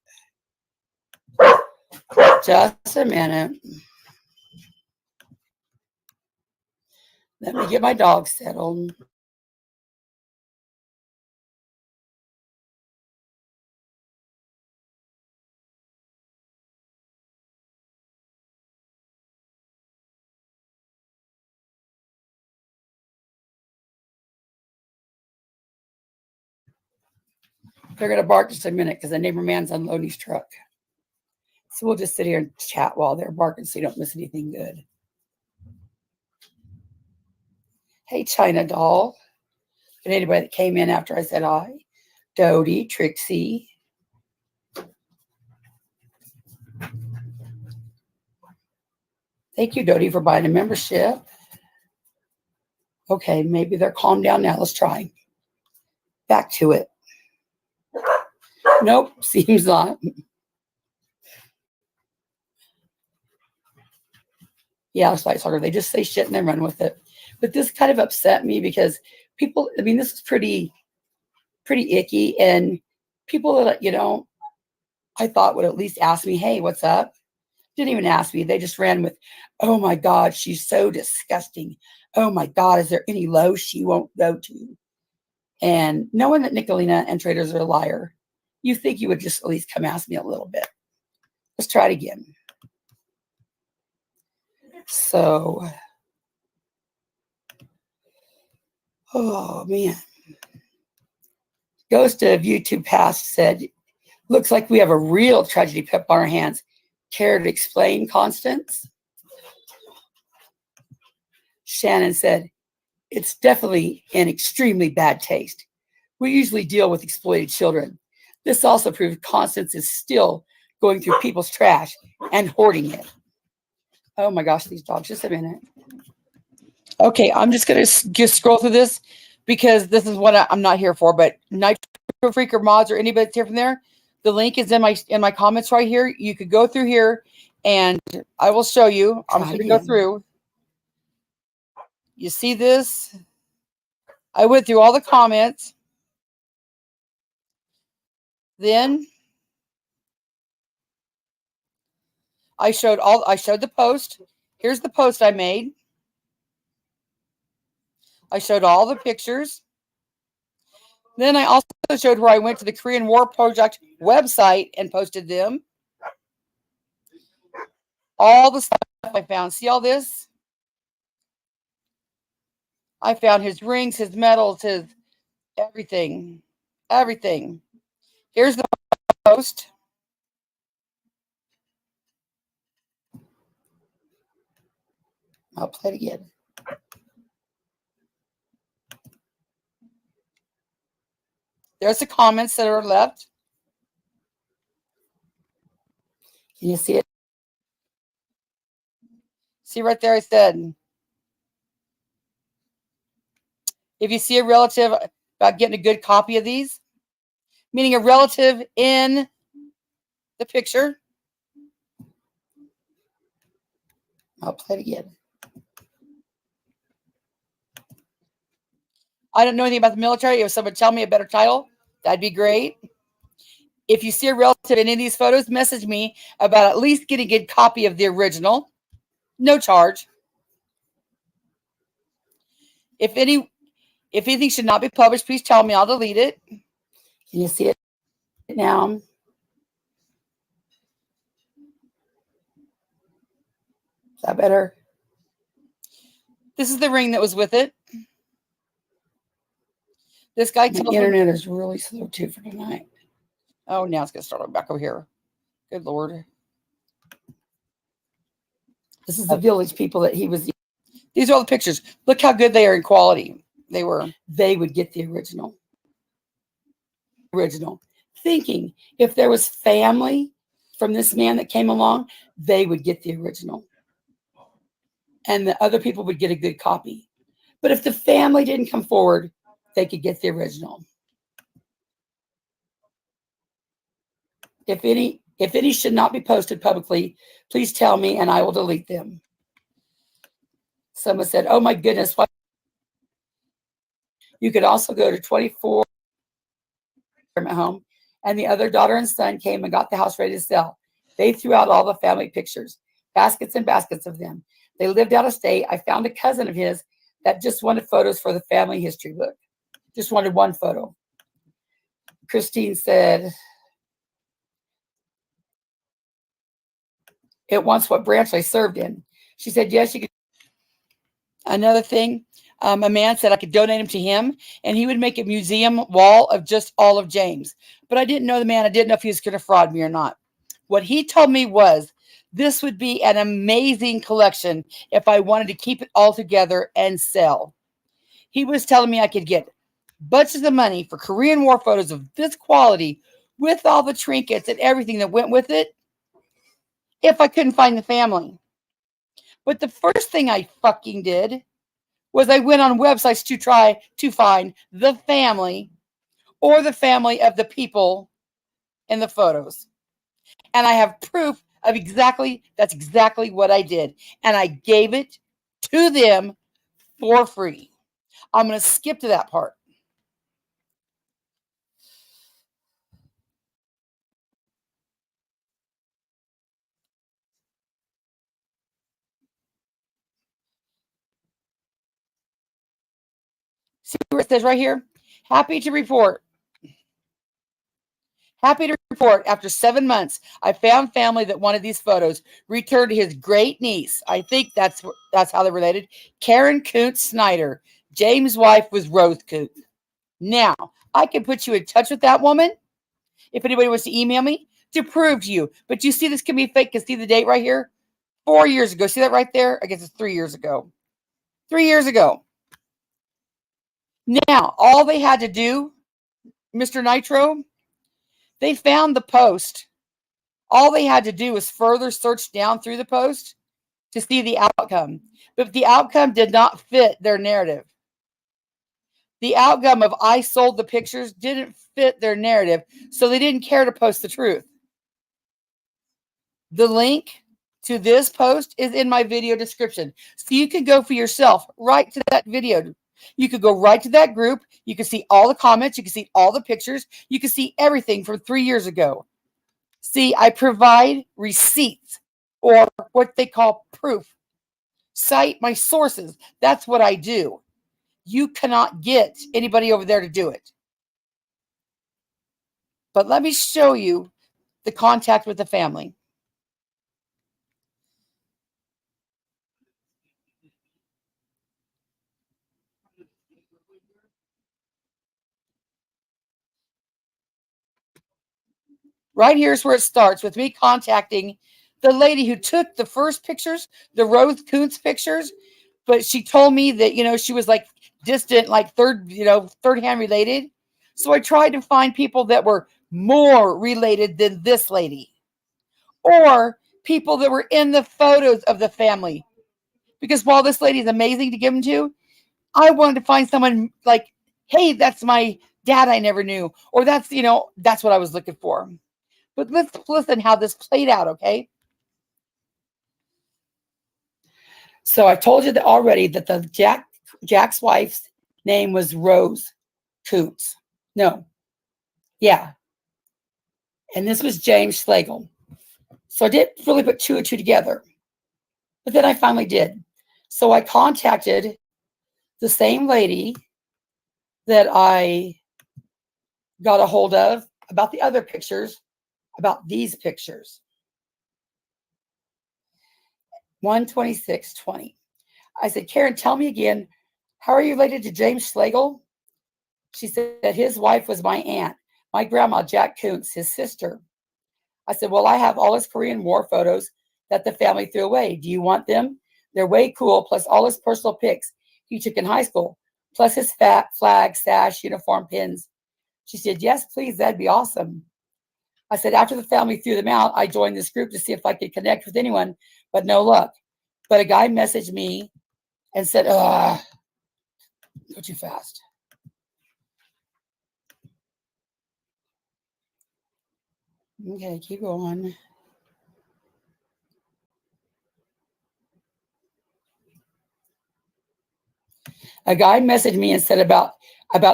Just a minute. Let me get my dog settled. They're going to bark just a minute because the neighbor man's unloading his truck. So we'll just sit here and chat while they're barking so you don't miss anything good. Hey, China doll. And anybody that came in after I said hi. Dodie, Trixie. Thank you, Dodie, for buying a membership. Okay, maybe they're calmed down now. Let's try. Back to it. Nope, seems not. Yeah, it's like soccer. They just say shit and then run with it. But this kind of upset me because people, I mean, this is pretty icky. And people that, I thought would at least ask me, hey, what's up? Didn't even ask me. They just ran with, oh my God, she's so disgusting. Oh my God, is there any low she won't go to? And knowing that Nicolina and traders are a liar, you think you would just at least come ask me a little bit. Let's try it again. So, oh man. Ghost of YouTube Past said, looks like we have a real tragedy put on our hands. Care to explain, Constance? Shannon said, it's definitely an extremely bad taste. We usually deal with exploited children. This also proves Constance is still going through people's trash and hoarding it. Oh my gosh, these dogs, just a minute. Okay, I'm just going to just scroll through this because this is what I'm not here for, but Nitro Freak or mods or anybody that's here from there, the link is in my comments right here. You could go through here and I will show you. I'm just going to go through. You see this? I went through all the comments. Then I showed the post. Here's the post I made. I showed all the pictures. Then I also showed where I went to the Korean War Project website and posted them. All the stuff I found. See all this? I found his rings, his medals, his everything. Everything. Here's the post. I'll play it again. There's the comments that are left. Can you see it? See right there, I said, if you see a relative about getting a good copy of these, meaning a relative in the picture. I'll play it again. I don't know anything about the military. If someone tell me a better title, that'd be great. If you see a relative in any of these photos, message me about at least getting a good copy of the original. No charge. If anything should not be published, please tell me. I'll delete it. Can you see it now? Is that better? This is the ring that was with it. This guy tells me the internet is really slow too for tonight. Oh, now it's going to start back over here. Good Lord. This is the village people that he was. These are all the pictures. Look how good they are in quality. They would get the original. Thinking if there was family from this man that came along, they would get the original. And the other people would get a good copy. But if the family didn't come forward, they could get the original. If any should not be posted publicly, please tell me and I will delete them. Someone said, oh my goodness. What? You could also go to 24 at home, and the other daughter and son came and got the house ready to sell. They threw out all the family pictures, baskets and baskets of them. They lived out of state. I found a cousin of his that just wanted photos for the family history book. Just wanted one photo. Christine said, it wants what branch I served in. She said, yes, you could. Another thing, a man said I could donate him to him, and he would make a museum wall of just all of James. But I didn't know the man. I didn't know if he was going to fraud me or not. What he told me was this would be an amazing collection if I wanted to keep it all together and sell. He was telling me I could get bunches of money for Korean War photos of this quality with all the trinkets and everything that went with it if I couldn't find the family. But the first thing I fucking did was I went on websites to try to find the family or the family of the people in the photos. And I have proof of that's exactly what I did. And I gave it to them for free. I'm going to skip to that part. See where it says right here? Happy to report, after 7 months, I found family that wanted these photos returned to his great niece. I think that's how they're related. Karen Kuntz Snyder. James' wife was Rose Kuntz. Now, I can put you in touch with that woman if anybody wants to email me to prove to you. But you see this can be fake. You can see the date right here. 4 years ago. See that right there? I guess it's 3 years ago. 3 years ago. Now, all they had to do, Mr. Nitro, they found the post. All they had to do was further search down through the post to see the outcome. But the outcome did not fit their narrative. The outcome of I sold the pictures didn't fit their narrative, so they didn't care to post the truth. The link to this post is in my video description. So you can go for yourself right to that video. You could go right to that group. You can see all the comments. You can see all the pictures. You can see everything from 3 years ago. See, I provide receipts or what they call proof. Cite my sources. That's what I do. You cannot get anybody over there to do it. But let me show you the contact with the family. Right here is where it starts with me contacting the lady who took the first pictures, the Rose Kuntz pictures. But she told me that, she was like distant, like third hand related. So I tried to find people that were more related than this lady or people that were in the photos of the family. Because while this lady is amazing to give them to, I wanted to find someone like, hey, that's my dad I never knew. Or that's what I was looking for. But let's listen how this played out, okay? So I told you that already that the Jack's wife's name was Rose Kuntz. No. Yeah. And this was James Schlegel. So I didn't really put two and two together. But then I finally did. So I contacted the same lady that I got a hold of about the other pictures, about these pictures. 12620. I said, Karen, tell me again, how are you related to James Schlegel? She said his wife was my aunt, my grandma, Jack Kuntz, his sister. I said, well, I have all his Korean War photos that the family threw away. Do you want them? They're way cool, plus all his personal pics he took in high school, plus his flag, sash, uniform pins. She said, yes, please, that'd be awesome. I said, after the family threw them out, I joined this group to see if I could connect with anyone, but no luck. But a guy messaged me and said, go too fast. Okay, keep going. A guy messaged me and said about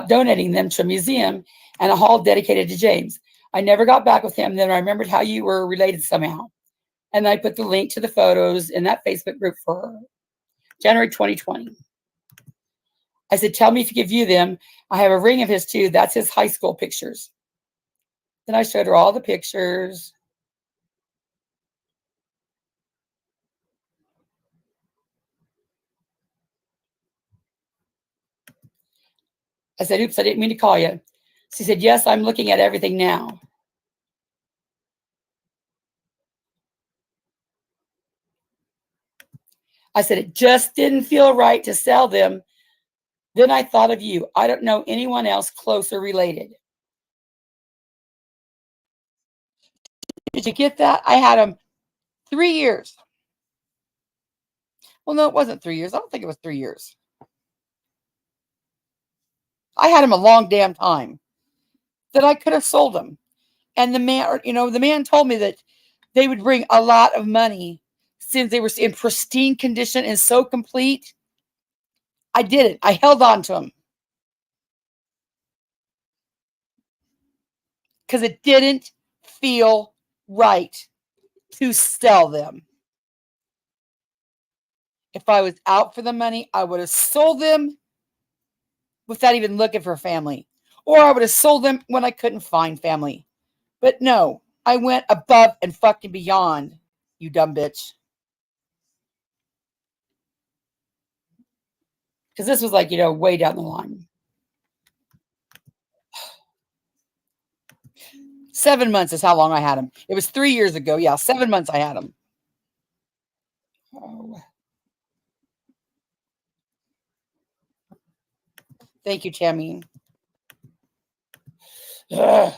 donating them to a museum and a hall dedicated to James. I never got back with him. Then I remembered how you were related somehow. And I put the link to the photos in that Facebook group for her. January 2020. I said, tell me if you could view them. I have a ring of his too. That's his high school pictures. Then I showed her all the pictures. I said, oops, I didn't mean to call you. She said, yes, I'm looking at everything now. I said, it just didn't feel right to sell them. Then I thought of you. I don't know anyone else closer related. Did you get that? I had them 3 years. Well, no, it wasn't 3 years. I don't think it was 3 years. I had him a long damn time that I could have sold them. And the man, the man told me that they would bring a lot of money since they were in pristine condition and so complete. I did it. I held on to them. Because it didn't feel right to sell them. If I was out for the money, I would have sold them without even looking for family. Or I would have sold them when I couldn't find family. But no, I went above and fucking beyond, you dumb bitch. Because this was like, way down the line. 7 months is how long I had him. It was 3 years ago. Yeah, 7 months I had him. Oh. Thank you, Tammy. Ugh.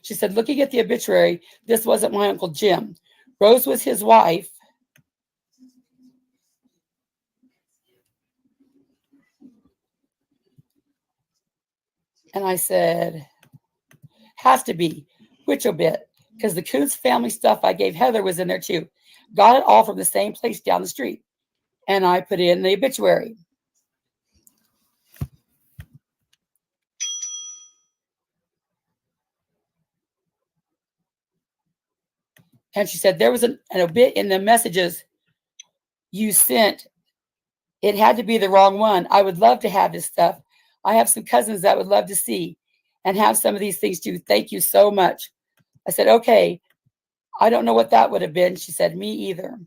She said, looking at the obituary, this wasn't my Uncle Jim. Rose was his wife. And I said, has to be. Which obit? Because the Coons family stuff I gave Heather was in there too. Got it all from the same place down the street. And I put in the obituary. And she said, there was an obit in the messages you sent. It had to be the wrong one. I would love to have this stuff. I have some cousins that would love to see and have some of these things too. Thank you so much. I said, okay. I don't know what that would have been. She said, me either.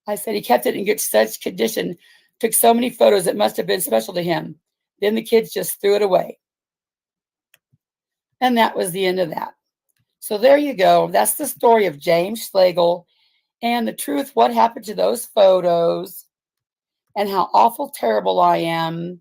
I said, he kept it in good such condition, took so many photos, it must have been special to him. Then the kids just threw it away. And that was the end of that. So there you go. That's the story of James Schlegel and the truth, what happened to those photos and how awful terrible I am.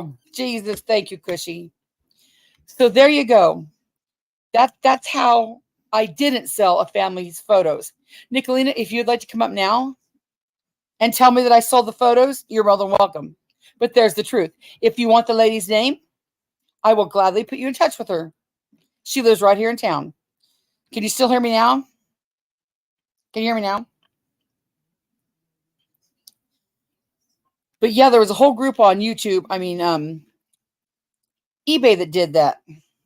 Oh, Jesus, thank you, Cushy. So there you go. That's how I didn't sell a family's photos. Nicolina, if you'd like to come up now and tell me that I sold the photos, you're more than welcome. But there's the truth. If you want the lady's name, I will gladly put you in touch with her. She lives right here in town. Can you still hear me now? Can you hear me now? But yeah, there was a whole group on YouTube. eBay that did that.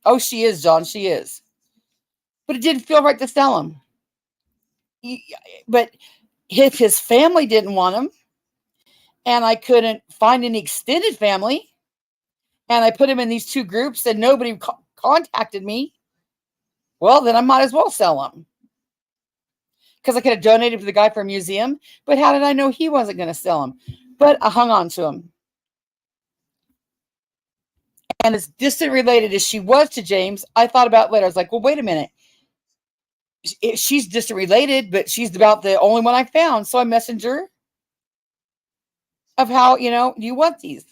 Oh, she is, John. She is. But it didn't feel right to sell him. But if his family didn't want him, and I couldn't find any extended family, and I put him in these two groups and nobody contacted me, well, then I might as well sell him. Because I could have donated to the guy for a museum, but how did I know he wasn't going to sell him? But I hung on to him. And as distant related as she was to James, I thought about it later. I was like, well, wait a minute. She's distant related, but she's about the only one I found. So I messaged her of how, do you want these?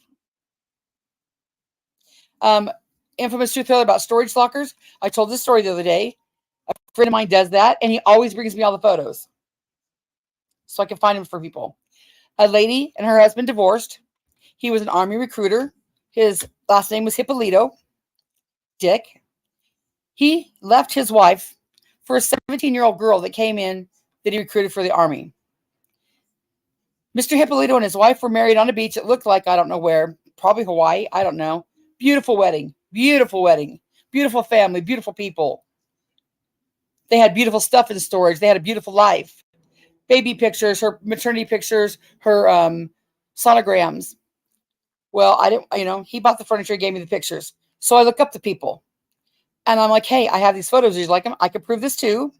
Infamous truth teller about storage lockers. I told this story the other day. A friend of mine does that, and he always brings me all the photos so I can find them for people. A lady and her husband divorced. He was an Army recruiter. His last name was Hippolito. dick. He left his wife for a 17-year-old girl that came in that he recruited for the army. Mr. Hippolito and his wife were married on a beach. It looked like, I don't know where, probably Hawaii. I don't know. Beautiful wedding, beautiful family, beautiful people. They had beautiful stuff in storage. They had a beautiful life. Baby pictures, her maternity pictures, her sonograms. Well, I didn't, he bought the furniture, gave me the pictures. So I look up the people. And I'm like, hey, I have these photos. He's like, I could prove this too.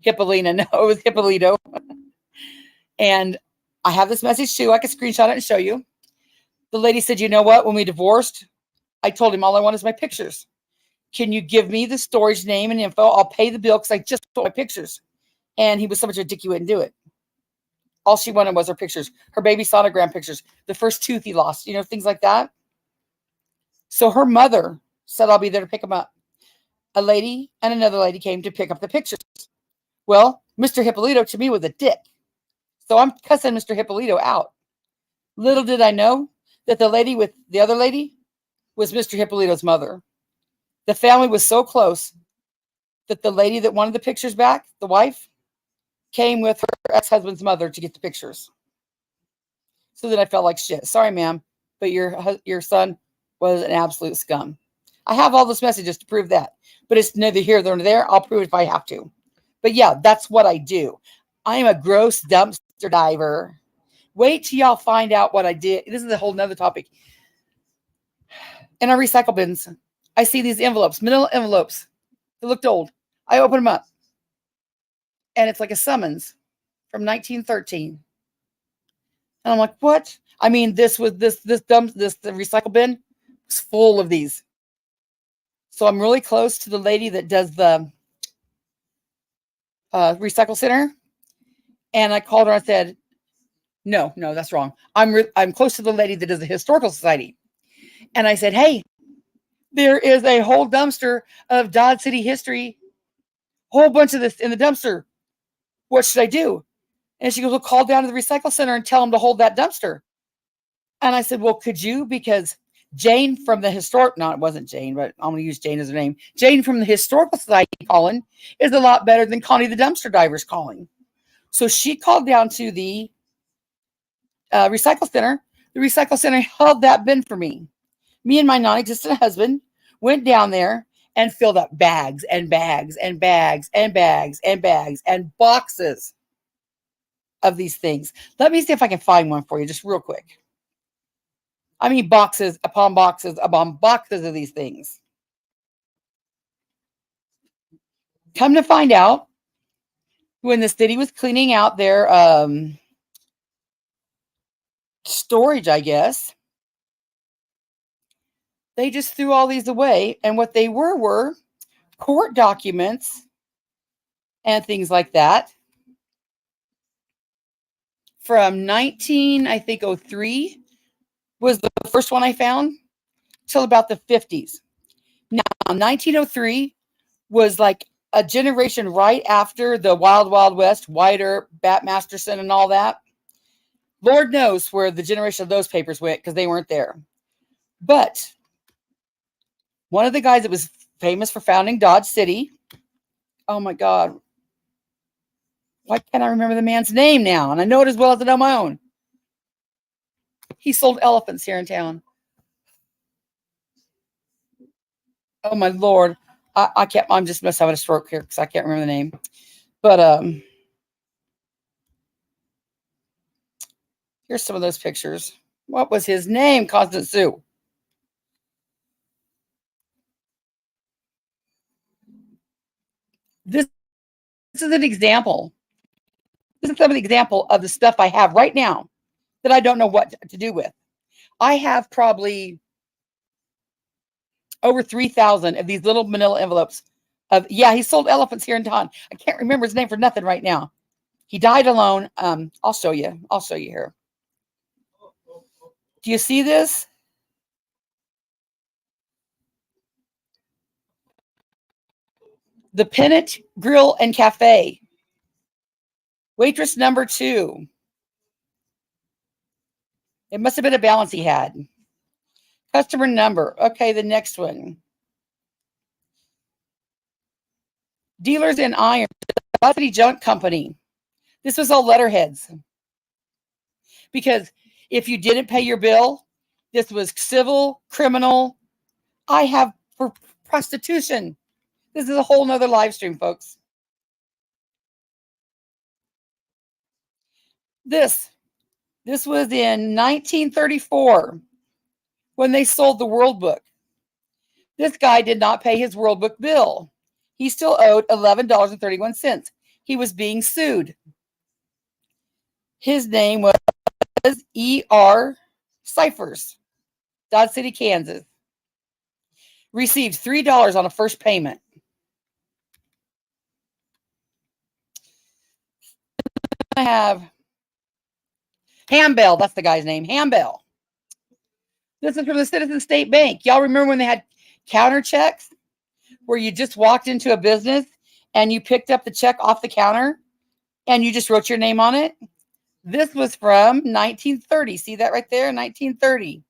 Hippolina, no, it was Hippolito. And I have this message too. I could screenshot it and show you. The lady said, you know what? When we divorced, I told him all I want is my pictures. Can you give me the storage name and info? I'll pay the bill because I just want my pictures. And he was so much of a dick he wouldn't do it. All she wanted was her pictures, her baby sonogram pictures, the first tooth he lost, things like that. So her mother said, I'll be there to pick him up. A lady and another lady came to pick up the pictures. Well, Mr. Hippolito to me was a dick. So I'm cussing Mr. Hippolito out. Little did I know that the lady with the other lady was Mr. Hippolito's mother. The family was so close that the lady that wanted the pictures back, the wife, came with her ex-husband's mother to get the pictures. So then I felt like shit. Sorry, ma'am, but your son was an absolute scum. I have all those messages to prove that, but it's neither here nor there. I'll prove it if I have to. But yeah, that's what I do. I am a gross dumpster diver. Wait till y'all find out what I did. This is a whole nother topic. In our recycle bins, I see these envelopes, manila envelopes. They looked old. I open them up. And it's like a summons from 1913. And I'm like, what? I mean, the recycle bin was full of these. So I'm really close to the lady that does the recycle center. And I called her and I said, no, that's wrong. I'm close to the lady that does the historical society. And I said, hey, there is a whole dumpster of Dodge City history, whole bunch of this in the dumpster. What should I do? And she goes, well, call down to the recycle center and tell them to hold that dumpster. And I said, well, could you? Because Jane from the no, it wasn't Jane, but I'm going to use Jane as her name. Jane from the historical society calling is a lot better than Connie the dumpster diver's calling. So she called down to the recycle center. The recycle center held that bin for me. Me and my non-existent husband went down there and filled up bags and bags and bags and bags and bags and boxes of these things. Let me see if I can find one for you just real quick. I mean, boxes upon boxes upon boxes of these things. Come to find out, when the city was cleaning out their storage, I guess, they just threw all these away. And what they were court documents and things like that from 03 was the first one I found till about the 50s. Now, 1903 was like a generation right after the Wild Wild West, Wyatt Earp, Bat Masterson, and all that. Lord knows where the generation of those papers went because they weren't there. But one of the guys that was famous for founding Dodge City, oh my God, why can't I remember the man's name now? And I know it as well as I know my own. He sold elephants here in town. Oh my Lord. I can't, I'm just must having a stroke here because I can't remember the name. But here's some of those pictures. What was his name? Constance Sue. This is an example. This is some of the example of the stuff I have right now that I don't know what to do with. I have probably over 3,000 of these little manila envelopes he sold elephants here in town. I can't remember his name for nothing right now. He died alone. I'll show you here. Do you see this? The Pennant Grill and Cafe. Waitress number 2. It must have been a balance he had. Customer number. Okay, the next one. Dealers in iron, City Junk Company. This was all letterheads. Because if you didn't pay your bill, this was civil, criminal. I have for prostitution. This is a whole nother live stream, folks. This was in 1934 when they sold the World Book. This guy did not pay his World Book bill. He still owed $11.31. He was being sued. His name was E.R. Cyphers, Dodge City, Kansas. Received $3 on a first payment. I have Hambell, that's the guy's name, Hambell. This is from the Citizen State Bank. Y'all remember when they had counter checks where you just walked into a business and you picked up the check off the counter and you just wrote your name on it? This was from 1930. See that right there? 1930.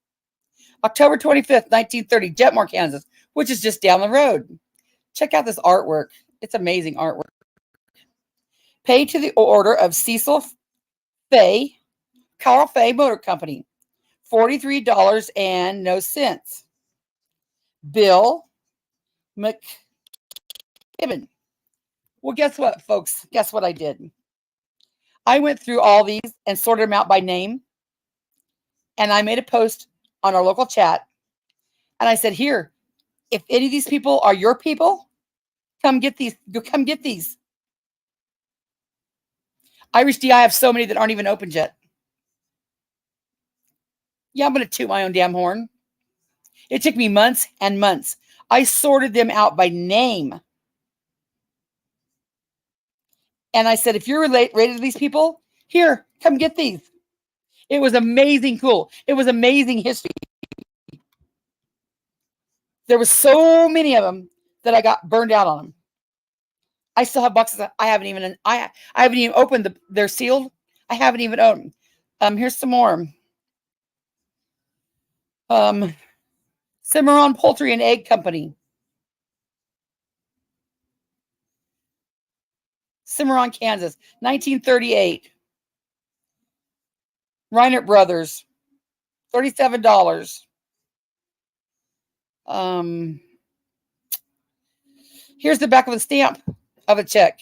October 25th, 1930, Jetmore, Kansas, which is just down the road. Check out this artwork. It's amazing artwork. Paid to the order of Cecil Fay, Carl Fay Motor Company, $43 and no cents. Bill McKibben. Well, guess what, folks? Guess what I did? I went through all these and sorted them out by name. And I made a post on our local chat. And I said, here, if any of these people are your people, come get these. Come get these. Irish DI, I have so many that aren't even opened yet. Yeah, I'm going to toot my own damn horn. It took me months and months. I sorted them out by name. And I said, if you're related to these people, here, come get these. It was amazing cool. It was amazing history. There was so many of them that I got burned out on them. I still have boxes that I haven't even opened. They're sealed. I haven't even opened. Here's some more. Cimarron Poultry and Egg Company. Cimarron, Kansas, 1938. Reinert Brothers, $37. Here's the back of the stamp of a check.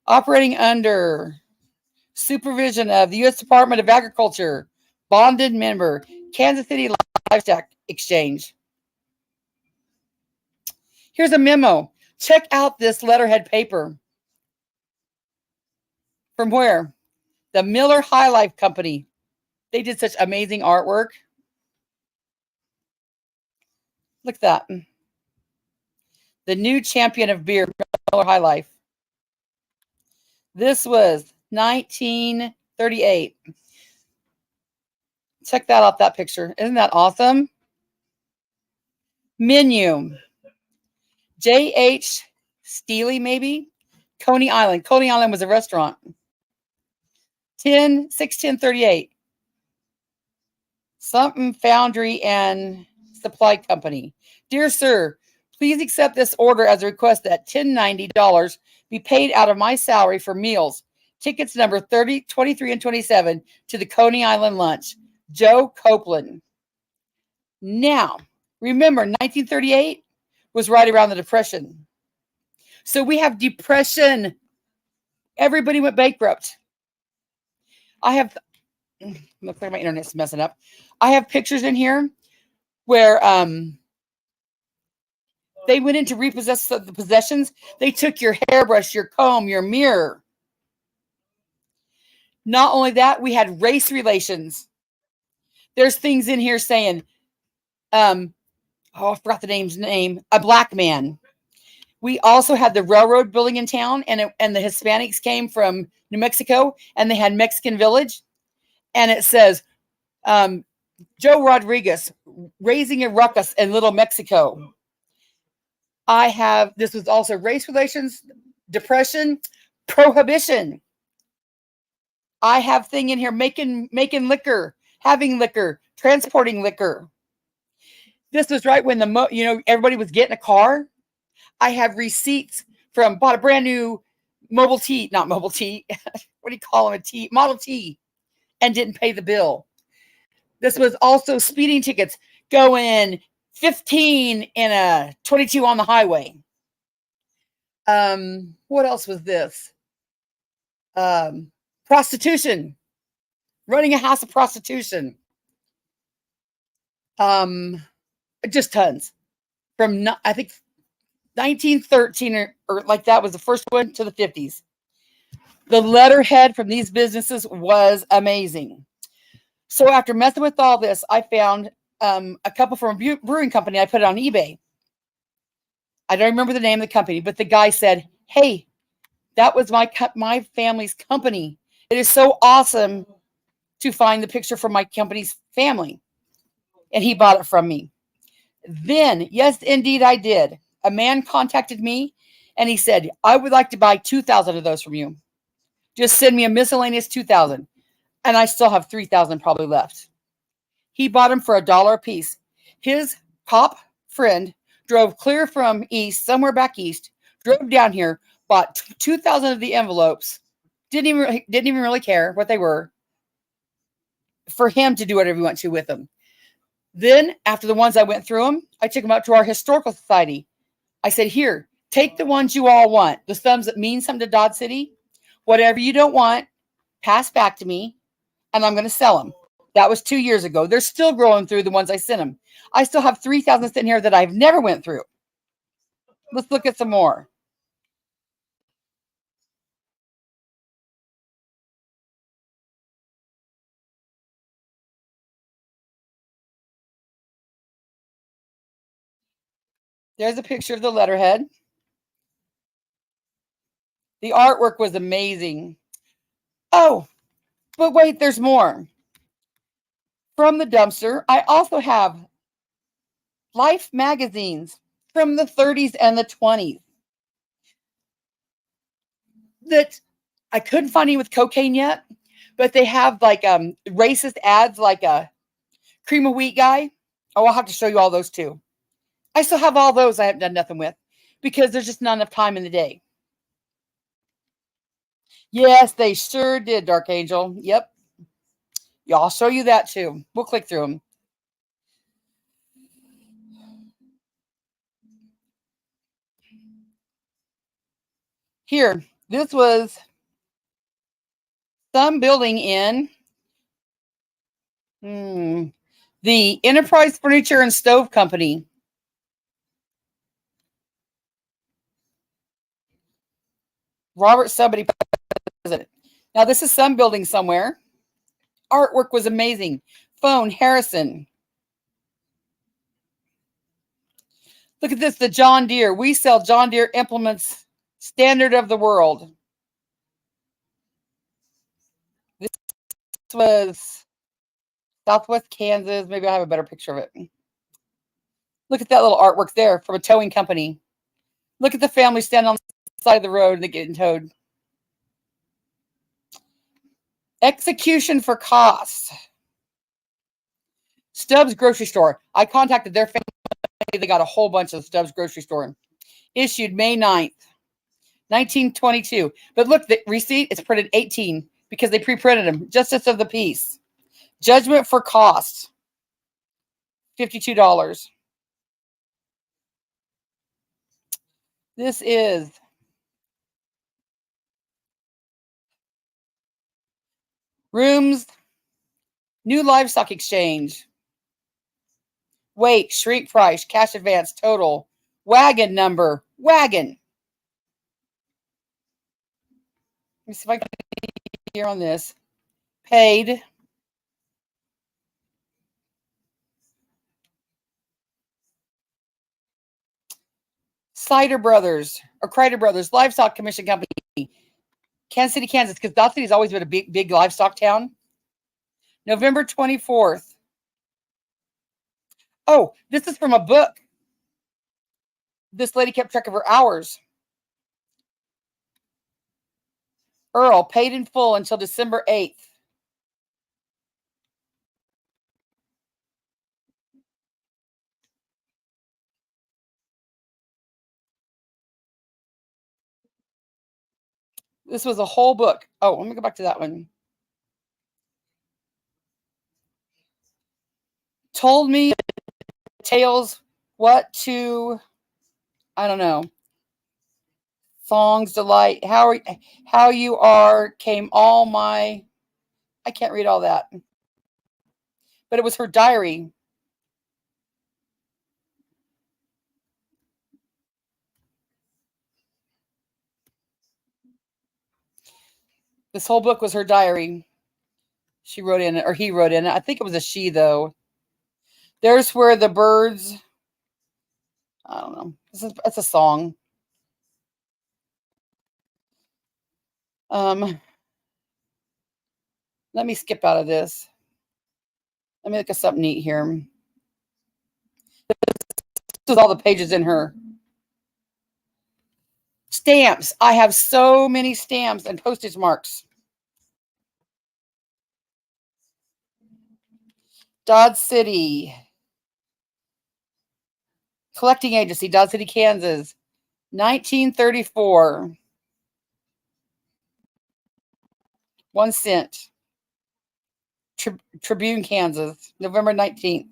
Operating under supervision of the U.S. Department of Agriculture, bonded member, Kansas City Livestock Exchange. Here's a memo. Check out this letterhead paper. From where? The Miller High Life Company. They did such amazing artwork. Look at that. The new champion of beer, Miller High Life. This was 1938. Check that out, that picture. Isn't that awesome? Menu. J.H. Steely, maybe? Coney Island. Coney Island was a restaurant. 6/10/38. Something Foundry and Supply Company. Dear sir, please accept this order as a request that $10.90 be paid out of my salary for meals. Tickets number 30, 23, and 27 to the Coney Island lunch. Joe Copeland. Now, remember, 1938 was right around the Depression. So we have depression. Everybody went bankrupt. Looks like my internet's messing up. I have pictures in here where they went in to repossess the possessions. They took your hairbrush, your comb, your mirror. Not only that, we had race relations. There's things in here saying, I forgot the name, a black man. We also had the railroad building in town, and the Hispanics came from New Mexico, and they had Mexican Village. And it says, Joe Rodriguez, raising a ruckus in Little Mexico. This was also race relations, depression, prohibition. I have thing in here, making liquor, having liquor, transporting liquor. This was right when everybody was getting a car. I have receipts bought a brand new Model T, what do you call them? Model T, and didn't pay the bill. This was also speeding tickets, going 15 in a 22 on the highway. What else was this? Prostitution, running a house of prostitution. Just tons. From I think 1913 or like that was the first one to the 50s. The letterhead from these businesses was amazing. So after messing with all this, I found a couple from a brewing company. I put it on eBay. I don't remember the name of the company, but the guy said, "Hey, that was my family's company. It is so awesome to find the picture from my company's family." And he bought it from me. Then, yes, indeed, I did. A man contacted me and he said, "I would like to buy 2,000 of those from you. Just send me a miscellaneous 2,000. And I still have 3,000 probably left. He bought them for $1 a piece. His cop friend drove clear from east, somewhere back east, drove down here, bought 2,000 of the envelopes, didn't even really care what they were, for him to do whatever he wants to with them. Then, after the ones I went through them, I took them out to our historical society. I said, "Here, take the ones you all want, the thumbs that mean something to Dodge City. Whatever you don't want, pass back to me, and I'm going to sell them." That was 2 years ago. They're still growing through the ones I sent them. I still have 3,000 sitting here that I've never went through. Let's look at some more. There's a picture of the letterhead. The artwork was amazing. Oh, but wait, there's more. From the dumpster, I also have Life magazines from the 30s and the 20s that I couldn't find any with cocaine yet, but they have like racist ads, like a cream of wheat guy. Oh, I'll have to show you all those too. I still have all those I haven't done nothing with because there's just not enough time in the day. Yes, they sure did, Dark Angel. Yep. Yeah, I'll show you that too. We'll click through them. Here, this was some building in the Enterprise Furniture and Stove Company. Robert somebody president. Now, this is some building somewhere. Artwork was amazing. Phone, Harrison. Look at this, the John Deere. We sell John Deere implements, standard of the world. This was Southwest Kansas. Maybe I have a better picture of it. Look at that little artwork there from a towing company. Look at the family standing on the side of the road and they're getting towed. Execution for cost. Stubbs Grocery Store. I contacted their family. They got a whole bunch of Stubbs Grocery Store. Issued May 9th, 1922. But look, the receipt is printed 18 because they pre-printed them. Justice of the Peace. Judgment for cost. $52. This is Rooms, New Livestock Exchange. Weight, shrink price, cash advance, total. Wagon number, wagon. Let me see if I can get here on this. Paid. Cider Brothers, or Crider Brothers, Livestock Commission Company. Kansas City, Kansas, because Dodge City's always been a big livestock town. November 24th. Oh, this is from a book. This lady kept track of her hours. Earl, paid in full until December 8th. This was a whole book. Oh, let me go back to that one. Told me tales, what to, I don't know. Songs delight. How you are came all my. I can't read all that, but it was her diary. This whole book was her diary. She wrote in it, or he wrote in it. I think it was a she, though. There's where the birds. I don't know. It's a song. Let me skip out of this. Let me look at something neat here. This is all the pages in her. Stamps. I have so many stamps and postage marks. Dodge City. Collecting Agency, Dodge City, Kansas. 1934. 1 cent. Tribune, Kansas. November 19th.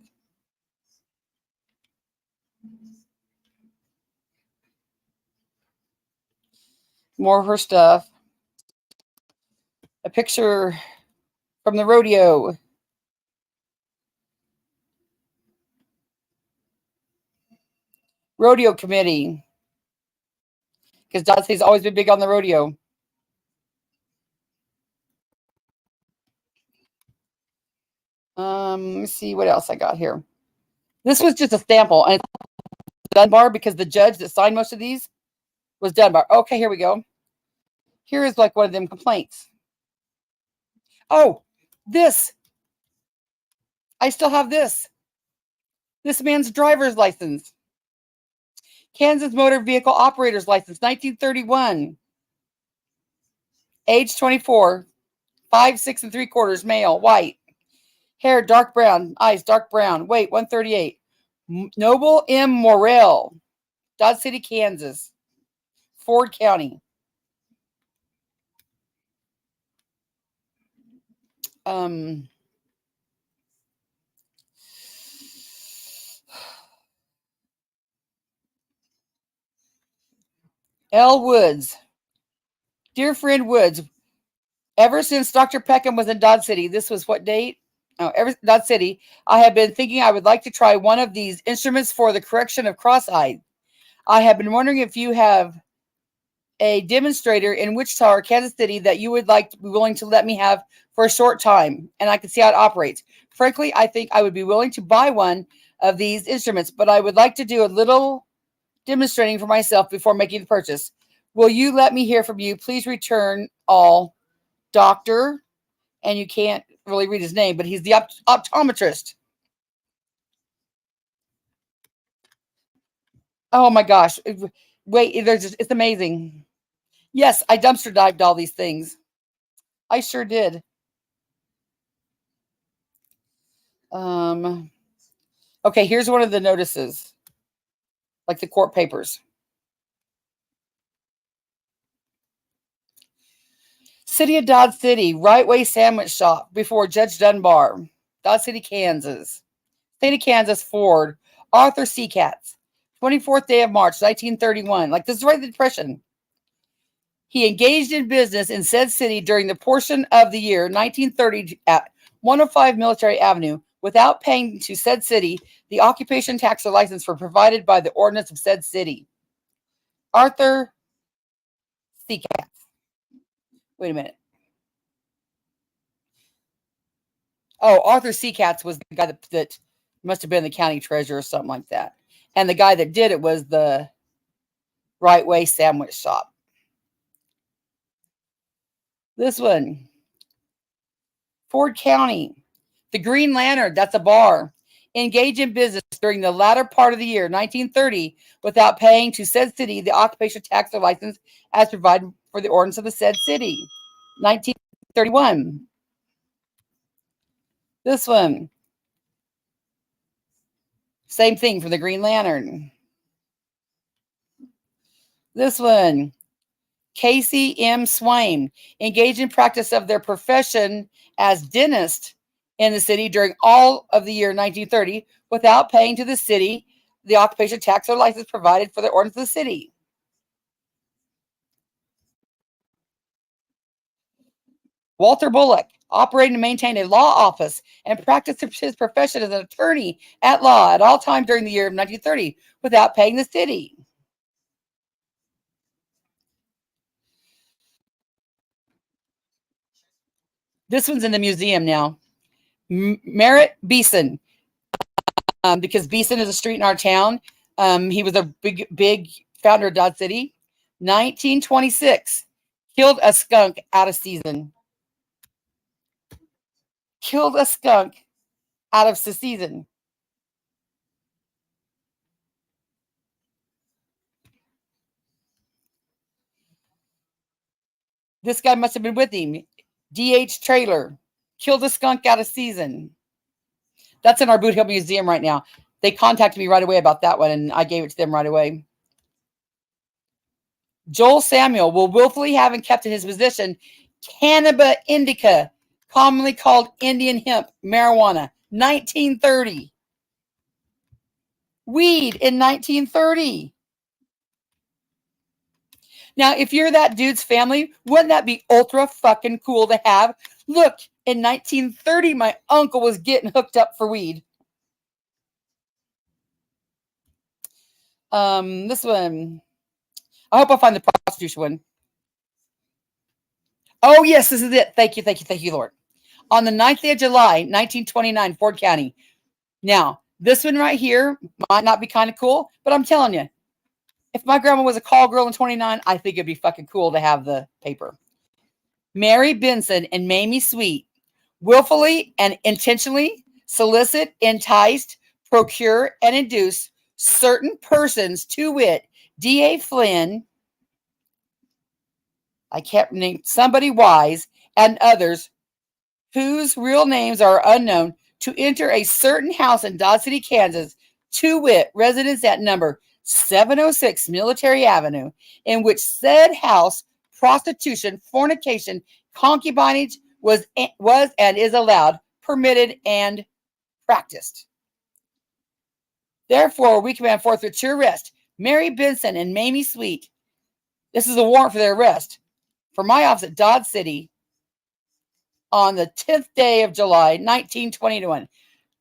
More of her stuff. A picture from the rodeo. Rodeo committee. Because Dodge City's always been big on the rodeo. Let me see what else I got here. This was just a sample, and it's Dunbar because the judge that signed most of these was Dunbar. Okay, here we go. Here is like one of them complaints. Oh, this. I still have this. This man's driver's license. Kansas Motor Vehicle Operator's License, 1931. Age 24. 5, 6 3/4, male, white. Hair, dark brown. Eyes, dark brown. Weight, 138. Noble M. Morrell. Dodge City, Kansas. Ford County. L. Woods. Dear friend Woods, ever since Dr. Peckham was in Dodge City, this was what date? Oh, Dodge City, I have been thinking I would like to try one of these instruments for the correction of cross-eyed. I have been wondering if you have a demonstrator in Wichita or Kansas City that you would like to be willing to let me have for a short time, and I can see how it operates. Frankly, I think I would be willing to buy one of these instruments, but I would like to do a little demonstrating for myself before making the purchase. Will you let me hear from you? Please return all. Doctor, and you can't really read his name, but he's the optometrist. Oh my gosh. Wait, it's amazing. Yes, I dumpster dived all these things. I sure did. Okay, here's one of the notices. Like the court papers. City of Dodge City, Right Way Sandwich Shop before Judge Dunbar. Dodge City, Kansas. State of Kansas, Ford. Arthur Seacatz. 24th day of March, 1931. Like, this is right in the Depression. He engaged in business in said city during the portion of the year 1930 at 105 Military Avenue without paying to said city the occupation tax or license for provided by the ordinance of said city. Arthur Seacatz. Wait a minute. Oh, Arthur Seacatz was the guy that must have been the county treasurer or something like that. And the guy that did it was the Right Way Sandwich Shop. This one. Ford County. The Green Lantern, that's a bar. Engage in business during the latter part of the year, 1930, without paying to said city the occupation tax or license as provided for the ordinance of the said city. 1931. This one. Same thing for the Green Lantern. This one. Casey M. Swain engaged in practice of their profession as dentist in the city during all of the year 1930 without paying to the city the occupation tax or license provided for the ordinance of the city. Walter Bullock operated and maintained a law office and practiced his profession as an attorney at law at all times during the year of 1930 without paying the city. This one's in the museum now. Merritt Beeson, because Beeson is a street in our town. He was a big founder of Dodge City. 1926, killed a skunk out of season. Killed a skunk out of the season. This guy must have been with him. D.H. Trailer, killed a skunk out of season. That's in our Boot Hill Museum right now. They contacted me right away about that one, and I gave it to them right away. Joel Samuel will willfully have and kept in his possession Cannabis indica, commonly called Indian hemp marijuana, 1930. Weed in 1930. Now, if you're that dude's family, wouldn't that be ultra fucking cool to have? Look, in 1930, my uncle was getting hooked up for weed. This one, I hope I find the prostitution one. Oh, yes, this is it. Thank you, Lord. On the 9th day of July, 1929, Ford County. Now, this one right here might not be kind of cool, but I'm telling you, if my grandma was a call girl in 29, I think it'd be fucking cool to have the paper. Mary Benson and Mamie Sweet willfully and intentionally solicit, enticed, procure, and induce certain persons, to wit, D.A. Flynn, I can't name, somebody wise, and others whose real names are unknown, to enter a certain house in Dodge City, Kansas, to wit, residence at number 706 Military Avenue, in which said house prostitution, fornication, concubinage was and is allowed, permitted, and practiced. Therefore, we command forthwith to arrest Mary Benson and Mamie Sweet. This is a warrant for their arrest for my office at Dodge City on the 10th day of July, 1921.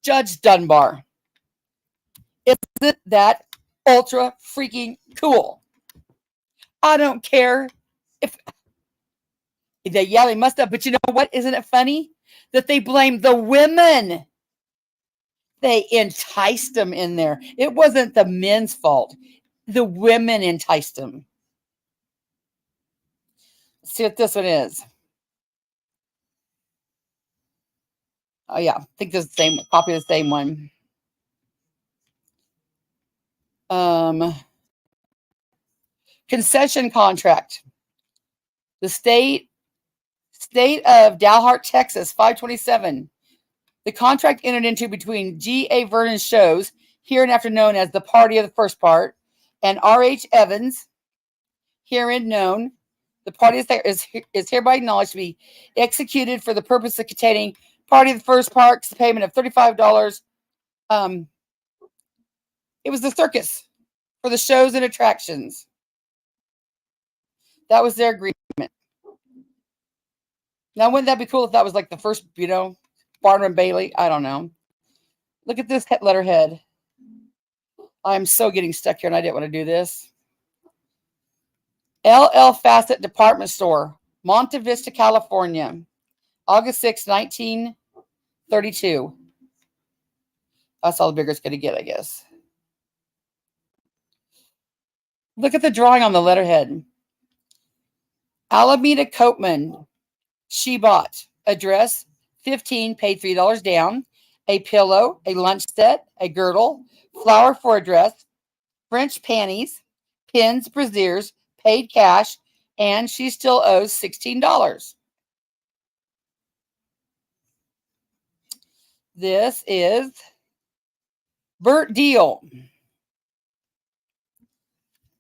Judge Dunbar. Isn't that ultra freaking cool? I don't care if they must have, but you know what? Isn't it funny that they blame the women? They enticed them in there. It wasn't the men's fault. The women enticed them. Let's see what this one is. Oh, yeah. I think this is the same copy of the same one. Concession contract. The state of Dalhart, Texas, 527. The contract entered into between G.A. Vernon Shows, hereinafter known as the Party of the First Part, and R.H. Evans, herein known. The party is hereby acknowledged to be executed for the purpose of containing Party of the First Part, the payment of $35. It was the circus for the shows and attractions. That was their agreement. Now, wouldn't that be cool if that was like the first, Barnum and Bailey? I don't know. Look at this letterhead. I'm so getting stuck here and I didn't want to do this. LL Facet Department Store, Monte Vista, California, August 6, 1932. That's all the bigger it's going to get, I guess. Look at the drawing on the letterhead. Alameda Copeman, she bought. Address 15, paid $3 down. A pillow, a lunch set, a girdle, flour for a dress, French panties, pins, brassieres, paid cash, and she still owes $16. This is Bert Deal.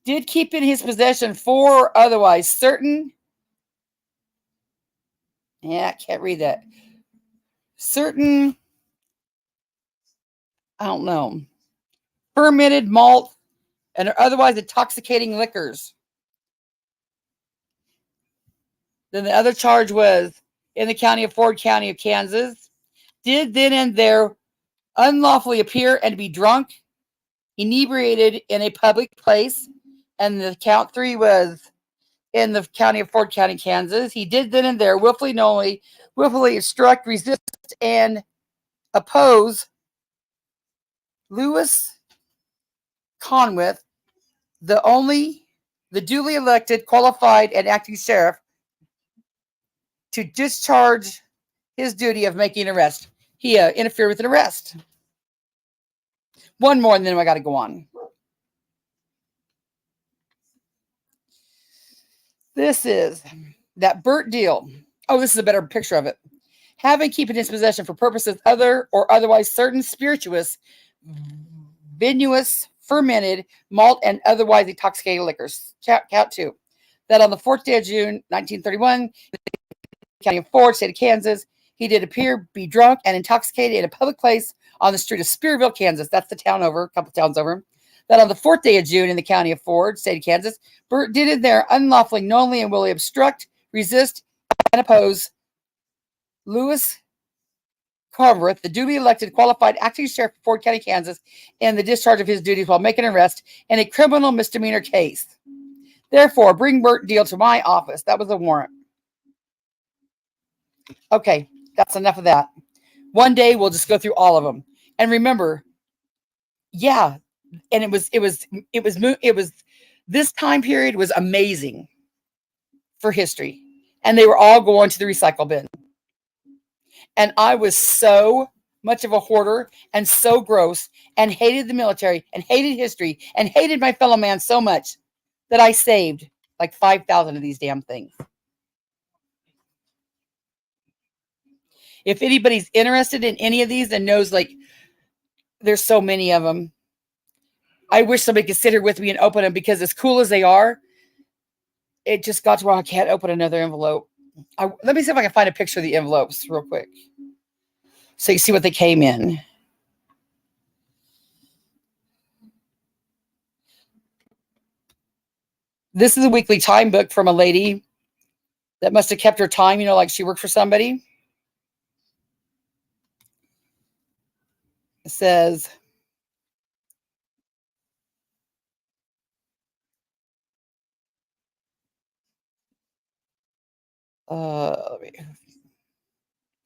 did keep in his possession for or otherwise certain, I can't read that, certain, I don't know, fermented malt and otherwise intoxicating liquors. Then the other charge was in the county of Ford County of Kansas, did then and there unlawfully appear and be drunk, inebriated in a public place. And the count 3 was in the county of Ford County, Kansas. He did then and there willfully, knowingly, willfully obstruct, resist, and oppose Lewis Conwith, the duly elected, qualified, and acting sheriff, to discharge his duty of making an arrest. He interfered with an arrest. One more, and then I got to go on. This is that Burt deal. Oh, this is a better picture of it. Having, keep in his possession for purposes other or otherwise certain spirituous, vinous, fermented, malt, and otherwise intoxicating liquors. Count 2. That on the 4th day of June, 1931, county of Ford, state of Kansas, he did appear, be drunk, and intoxicated in a public place on the street of Spearville, Kansas. That's the town over, a couple towns over. That on the 4th day of June in the county of Ford, state of Kansas, Burt did in there unlawfully, knowingly, and willfully obstruct, resist, and oppose Lewis Conwith, the duly elected, qualified, acting sheriff of Ford County, Kansas, in the discharge of his duties while making an arrest in a criminal misdemeanor case. Therefore, bring Burt deal to my office. That was a warrant. Okay, that's enough of that. One day we'll just go through all of them. And remember, yeah, and it was this time period was amazing for history. And they were all going to the recycle bin. And I was so much of a hoarder and so gross and hated the military and hated history and hated my fellow man so much that I saved like 5,000 of these damn things. If anybody's interested in any of these and knows, like, there's so many of them, I wish somebody could sit here with me and open them, because as cool as they are, it just got to where I can't open another envelope. Let me see if I can find a picture of the envelopes real quick, so you see what they came in. This is a weekly time book from a lady that must have kept her time, like she worked for somebody. It says,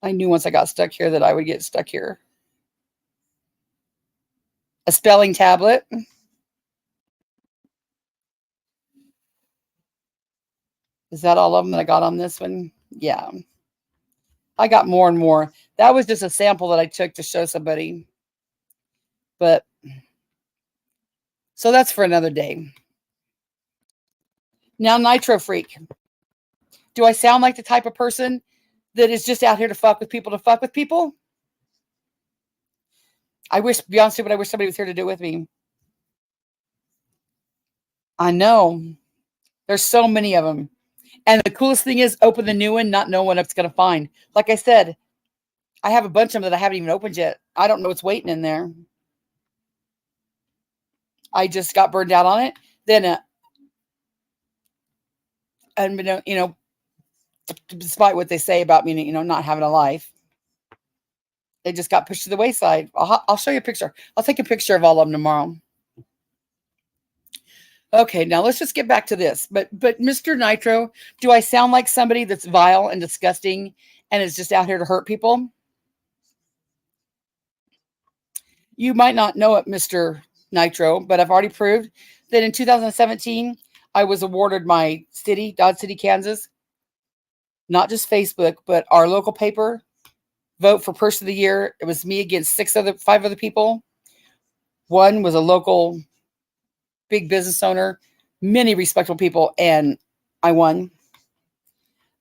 I knew once I got stuck here that I would get stuck here. A spelling tablet. Is that all of them that I got on this one? Yeah. I got more and more. That was just a sample that I took to show somebody. But, so that's for another day. Now, Nitro Freak. Do I sound like the type of person that is just out here to fuck with people? I wish, to be honest with you, but I wish somebody was here to do it with me. I know. There's so many of them. And the coolest thing is, open the new one, not knowing what it's going to find. Like I said, I have a bunch of them that I haven't even opened yet. I don't know what's waiting in there. I just got burned out on it. Then, and despite what they say about me, not having a life, they just got pushed to the wayside. I'll show you a picture. I'll take a picture of all of them tomorrow. Okay, now let's just get back to this. But Mr. Nitro, do I sound like somebody that's vile and disgusting and is just out here to hurt people? You might not know it, Mr. Nitro, but I've already proved that in 2017, I was awarded my city, Dodge City, Kansas, not just Facebook, but our local paper, vote for person of the year. It was me against 5 other people. One was a local big business owner, many respectable people, and I won.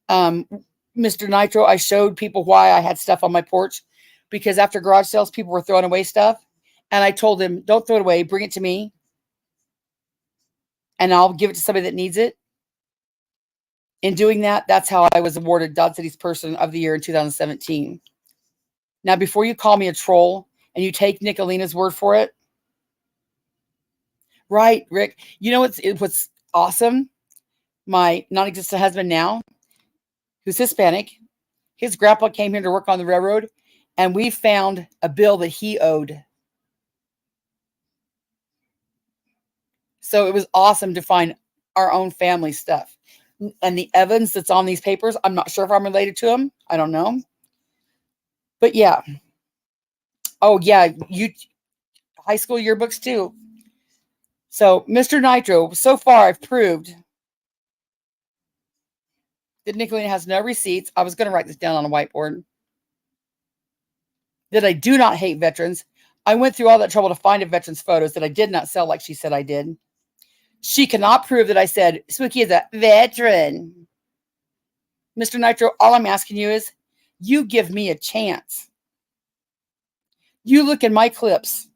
Mr. Nitro, I showed people why I had stuff on my porch, because after garage sales, people were throwing away stuff. And I told them, don't throw it away, bring it to me. and I'll give it to somebody that needs it. In doing that, that's how I was awarded Dodge City's Person of the Year in 2017. Now, before you call me a troll and you take Nicolina's word for it, right, Rick? You know what's awesome? My non-existent husband now, who's Hispanic, his grandpa came here to work on the railroad, and we found a bill that he owed. So it was awesome to find our own family stuff. And the Evans that's on these papers, I'm not sure if I'm related to him. I don't know. But yeah. Oh, yeah. High school yearbooks too. So, Mr. Nitro, so far I've proved that Nicolina has no receipts. I was going to write this down on a whiteboard. That I do not hate veterans. I went through all that trouble to find a veteran's photos that I did not sell like she said I did. She cannot prove that I said Spooky is a veteran. Mr. Nitro, all I'm asking you is you give me a chance. You look in my clips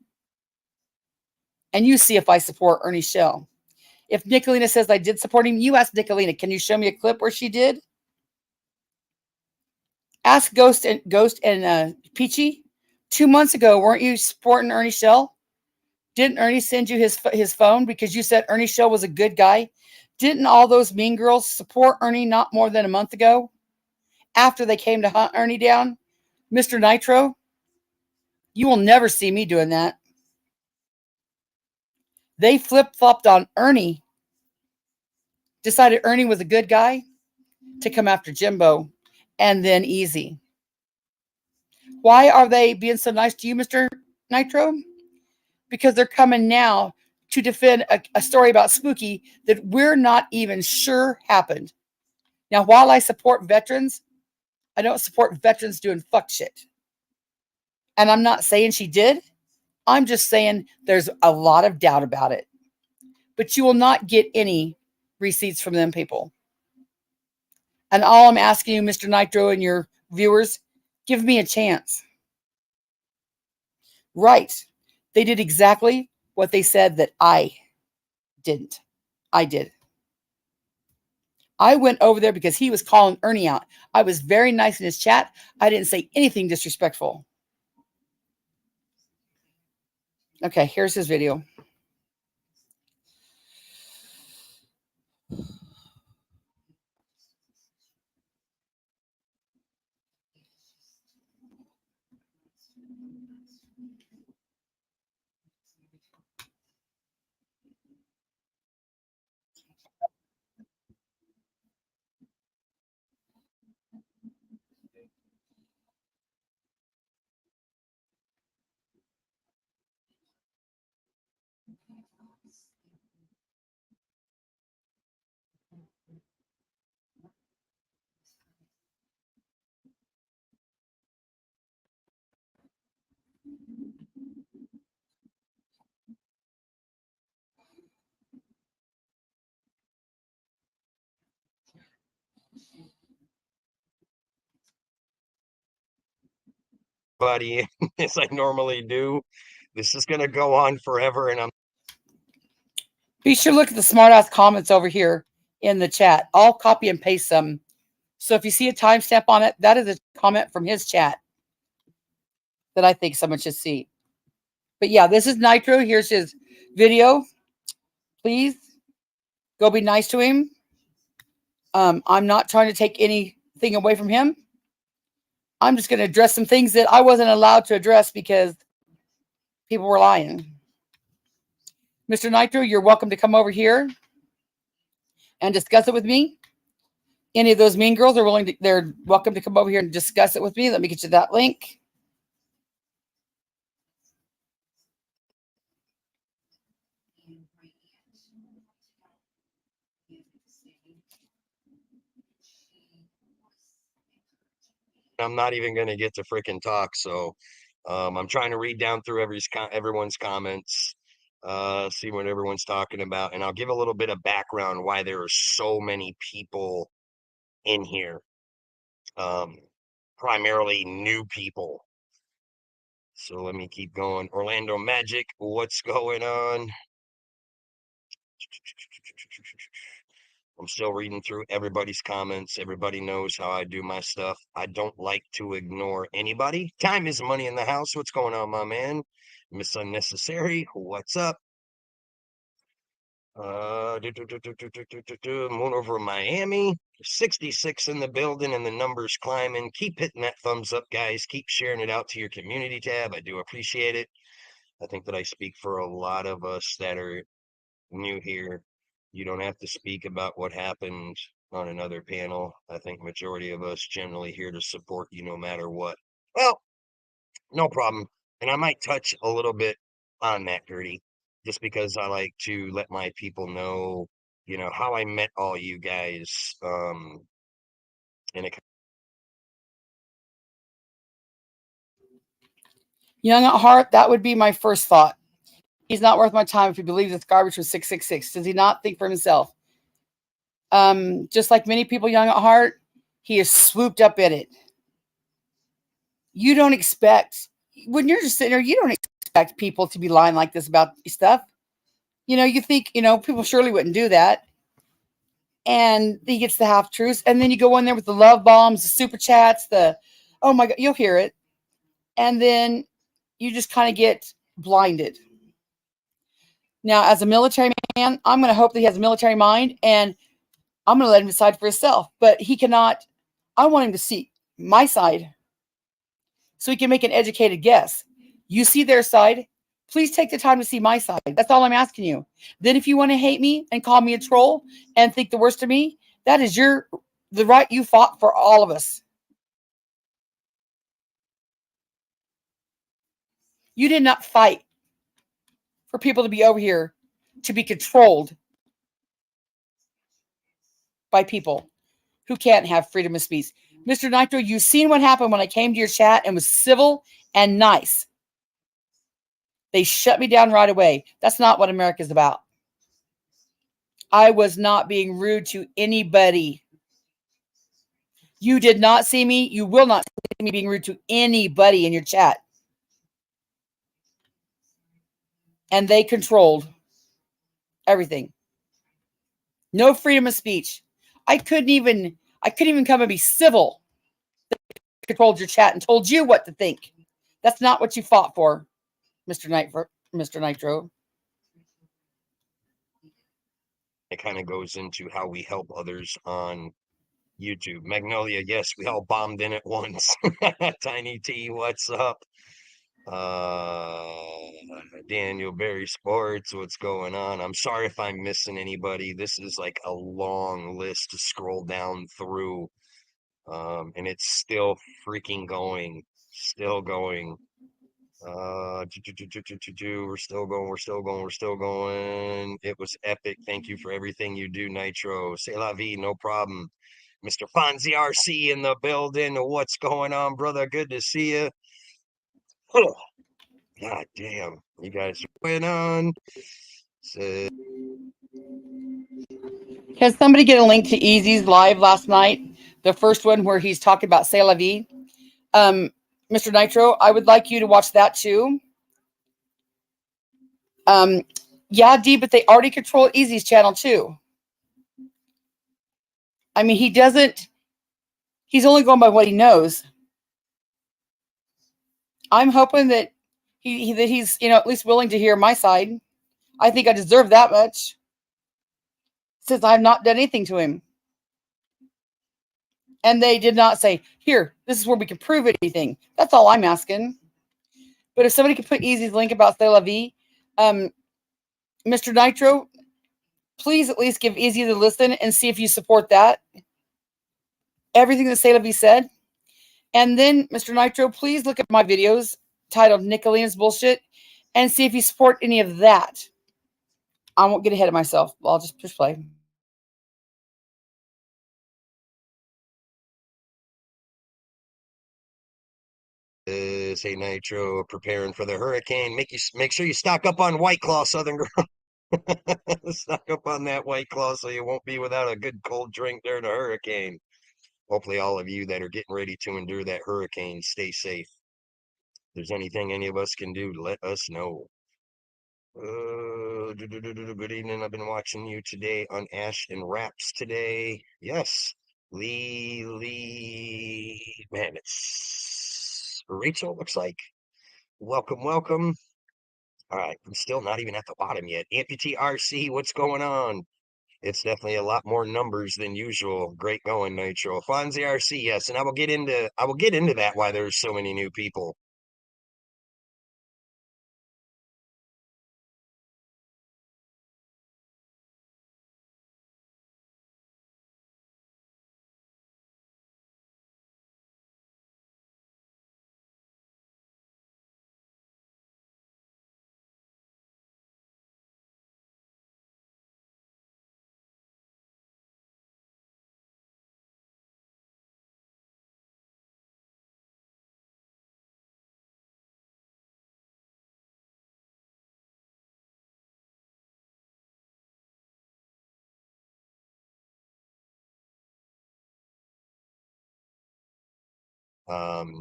and you see if I support Ernie Shell. If Nicolina says I did support him, you ask Nicolina, can you show me a clip where she did? Ask Ghost and Peachy. 2 months ago, weren't you supporting Ernie Shell? Didn't Ernie send you his phone because you said Ernie Shell was a good guy? Didn't all those mean girls support Ernie not more than a month ago after they came to hunt Ernie down? Mr. Nitro, you will never see me doing that. They flip-flopped on Ernie, decided Ernie was a good guy to come after Jimbo and then Easy. Why are they being so nice to you, Mr. Nitro? Because they're coming now to defend a story about Spooky that we're not even sure happened. Now, while I support veterans, I don't support veterans doing fuck shit. And I'm not saying she did. I'm just saying there's a lot of doubt about it. But you will not get any receipts from them people. And all I'm asking you, Mr. Nitro, and your viewers, give me a chance. Right. They did exactly what they said that I didn't. I did. I went over there because he was calling Ernie out. I was very nice in his chat. I didn't say anything disrespectful. Okay, here's his video. Buddy, as I normally do. This is going to go on forever, and I'm Be sure to look at the smart-ass comments over here in the chat. I'll copy and paste them. So if you see a timestamp on it, that is a comment from his chat that I think someone should see. But yeah, this is Nitro. Here's his video. Please go be nice to him. I'm not trying to take anything away from him. I'm just going to address some things that I wasn't allowed to address because people were lying. Mr. Nitro, you're welcome to come over here and discuss it with me. Any of those mean girls are they're welcome to come over here and discuss it with me. Let me get you that link. not even going to get to freaking talk. So I'm trying to read down through everyone's comments, see what everyone's talking about, and I'll give a little bit of background why there are so many people in here, primarily new people. So let me keep going. Orlando Magic, what's going on? I'm still reading through everybody's comments. Everybody knows how I do my stuff. I don't like to ignore anybody. Time is money in the house. What's going on, my man? Miss Unnecessary, what's up? Moon over Miami, 66 in the building and the numbers climbing. Keep hitting that thumbs up, guys. Keep sharing it out to your community tab. I do appreciate it. I think that I speak for a lot of us that are new here. You don't have to speak about what happened on another panel. I think majority of us generally here to support you no matter what. Well, no problem. And I might touch a little bit on that, Gertie, just because I like to let my people know, you know, how I met all you guys in a Young at heart, that would be my first thought. He's not worth my time if he believes it's garbage with 666. Does he not think for himself? Just like many people young at heart, he is swooped up in it. You don't expect, when you're just sitting there, you don't expect people to be lying like this about stuff. You know, you think, you know, people surely wouldn't do that. And he gets the half truths. And then you go in there with the love bombs, the super chats, oh my God, you'll hear it. And then you just kind of get blinded. Now, as a military man, I'm going to hope that he has a military mind, and I'm going to let him decide for himself. But he cannot, I want him to see my side so he can make an educated guess. You see their side. Please take the time to see my side. That's all I'm asking you. Then if you want to hate me and call me a troll and think the worst of me, that is the right you fought for all of us. You did not fight for people to be over here to be controlled by people who can't have freedom of speech. Mr. Nitro, you've seen what happened when I came to your chat and was civil and nice. They shut me down right away. That's not what America's about. I was not being rude to anybody. You did not see me. You will not see me being rude to anybody in your chat. And they controlled everything. No freedom of speech. I couldn't even come and be civil. They controlled your chat and told you what to think. That's not what you fought for, Mr. Nitro. it kind of goes into how we help others on YouTube. Magnolia, yes, we all bombed in at once. Tiny T, what's up? Daniel Berry Sports, what's going on? I'm sorry if I'm missing anybody. This is like a long list to scroll down through. And it's still freaking going. Still going. We're still going. It was epic. Thank you for everything you do, Nitro. C'est la vie, no problem. Mr. Fonzie RC in the building. What's going on, brother? Good to see you. Oh, God damn. You guys are going on. Can somebody get a link to Easy's live last night? The first one where he's talking about C'est la vie. Mr. Nitro, I would like you to watch that too. Yeah, D, but they already control Easy's channel too. I mean, he's only going by what he knows. I'm hoping that he's, you know, at least willing to hear my side. I think I deserve that much since I've not done anything to him. And they did not say, here, this is where we can prove anything. That's all I'm asking. But if somebody could put Easy's link about C'est la vie, Mr. Nitro, please at least give Easy the listen and see if you support that. Everything that C'est la vie said. And then, Mr. Nitro, please look at my videos titled Nicolina's Bullshit and see if you support any of that. I won't get ahead of myself. I'll just push play. Say Nitro, preparing for the hurricane. Make sure you stock up on White Claw, Southern Girl. Stock up on that White Claw so you won't be without a good cold drink during the hurricane. Hopefully all of you that are getting ready to endure that hurricane stay safe. If there's anything any of us can do, let us know. Good evening. I've been watching you today on Ash and Raps today. Yes. Lee. Man, it's Rachel, looks like. Welcome, welcome. All right. I'm still not even at the bottom yet. Amputee RC, what's going on? It's definitely a lot more numbers than usual. Great going, Nitro. Fonzie RC, yes, and I will get into that why there's so many new people.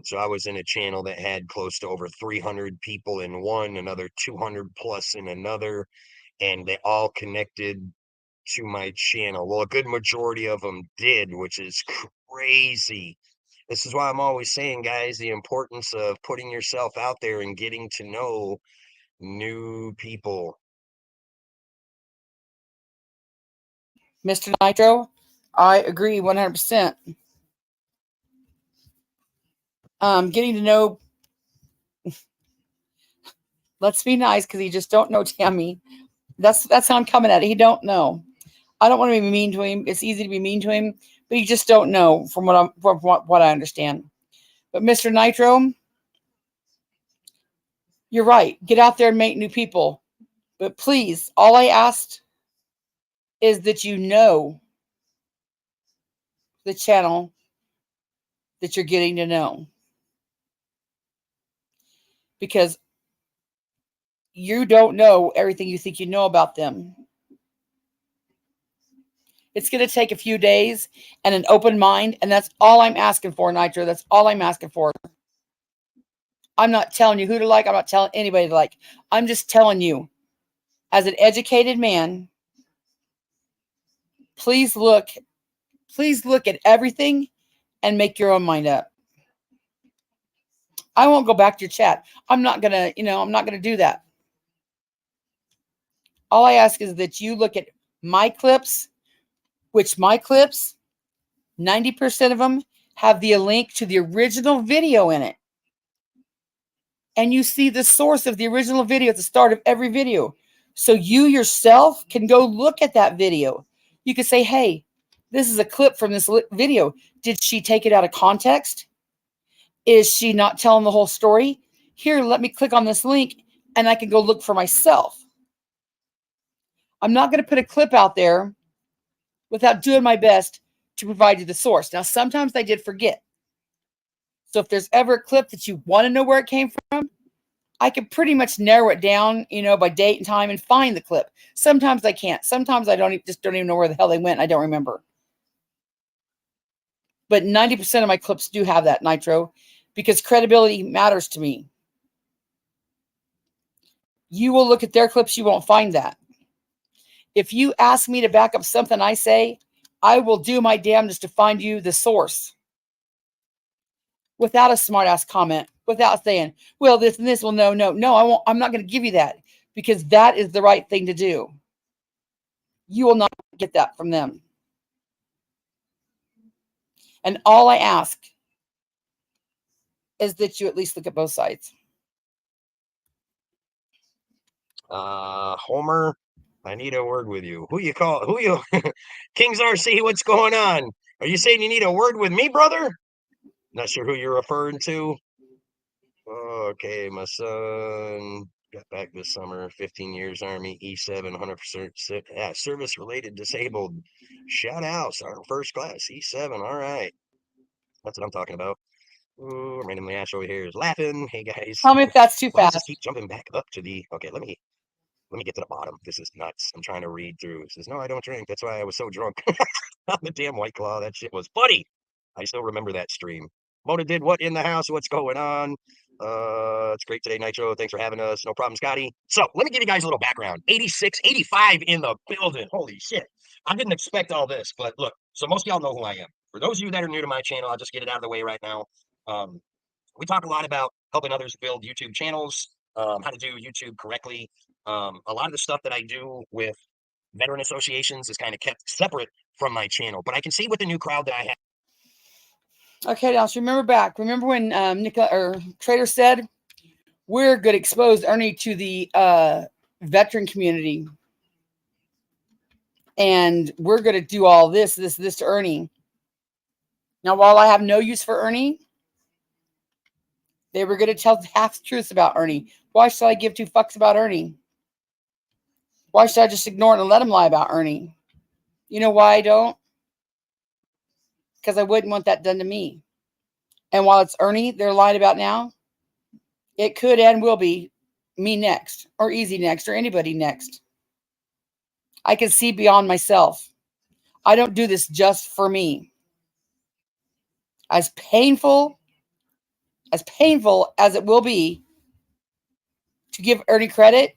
So I was in a channel that had close to over 300 people in one, another 200 plus in another, and they all connected to my channel. Well, a good majority of them did, which is crazy. This is why I'm always saying, guys, the importance of putting yourself out there and getting to know new people. Mr. Nitro, I agree 100%. Getting to know, let's be nice because you just don't know Tammy. That's how I'm coming at it. He don't know. I don't want to be mean to him. It's easy to be mean to him, but you just don't know from what I understand. But Mr. Nitro, you're right. Get out there and make new people. But please, all I asked is that you know the channel that you're getting to know. Because you don't know everything you think you know about them. It's going to take a few days and an open mind, and that's all I'm asking for, Nitro. That's all I'm asking for. I'm not telling you who to like. I'm not telling anybody to like. I'm just telling you, as an educated man, please look at everything and make your own mind up. I won't go back to your chat. I'm not going to do that. All I ask is that you look at my clips, which my clips, 90% of them have the link to the original video in it. And you see the source of the original video at the start of every video. So you yourself can go look at that video. You can say, hey, this is a clip from this video. Did she take it out of context? Is she not telling the whole story? Here, let me click on this link and I can go look for myself. I'm not going to put a clip out there without doing my best to provide you the source. Now, sometimes I did forget. So if there's ever a clip that you want to know where it came from, I can pretty much narrow it down, by date and time and find the clip. Sometimes I can't. Sometimes I don't even know where the hell they went. I don't remember. But 90% of my clips do have that, Nitro, because credibility matters to me. You will look at their clips, you won't find that. If you ask me to back up something I say, I will do my damnedest to find you the source. Without a smart ass comment, without saying, well, this and this, well, no, I won't. I'm not going to give you that because that is the right thing to do. You will not get that from them. And all I ask is that you at least look at both sides. Homer, I need a word with you. Who you? Kings RC, what's going on? Are you saying you need a word with me, brother? Not sure who you're referring to. Okay, my son got back this summer, 15 years Army, E7, 100% service-related disabled. Shout out, Sergeant First Class, E7, all right. That's what I'm talking about. Ooh, randomly Ash over here is laughing. Hey, guys. Tell me if that's too Why does fast. this keep jumping back up to the... Okay, let me get to the bottom. This is nuts. I'm trying to read through. It says, no, I don't drink. That's why I was so drunk. The damn White Claw. That shit was funny. I still remember that stream. Mona did what in the house? What's going on? It's great today, Nitro. Thanks for having us. No problem, Scotty. So let me give you guys a little background. 86, 85 in the building. Holy shit. I didn't expect all this, but look, so most of y'all know who I am. For those of you that are new to my channel, I'll just get it out of the way right now. We talk a lot about helping others build YouTube channels, how to do YouTube correctly. A lot of the stuff that I do with veteran associations is kind of kept separate from my channel, but I can see with the new crowd that I have. Okay, now so remember back. Remember when Trader said we're going to expose Ernie to the veteran community, and we're going to do all this to Ernie. Now, while I have no use for Ernie, they were going to tell half the truth about Ernie. Why should I give two fucks about Ernie? Why should I just ignore it and let him lie about Ernie? You know why I don't? Because I wouldn't want that done to me. And while it's Ernie they're lying about now, it could and will be me next, or Easy next, or anybody next. I can see beyond myself. I don't do this just for me. As painful as it will be to give Ernie credit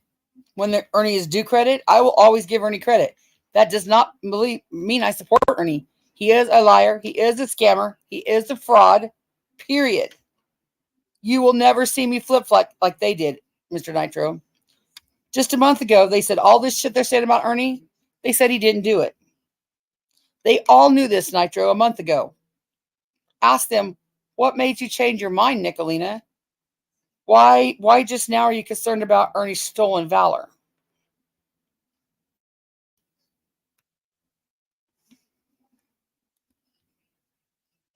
when Ernie is due credit, I will always give Ernie credit. That does not mean I support Ernie. He is a liar. He is a scammer. He is a fraud. Period. You will never see me flip-flop like they did, Mr. Nitro. Just a month ago, they said all this shit they're saying about Ernie, they said he didn't do it. They all knew this, Nitro, a month ago. Ask them, what made you change your mind, Nicolina? Why just now are you concerned about Ernie's stolen valor?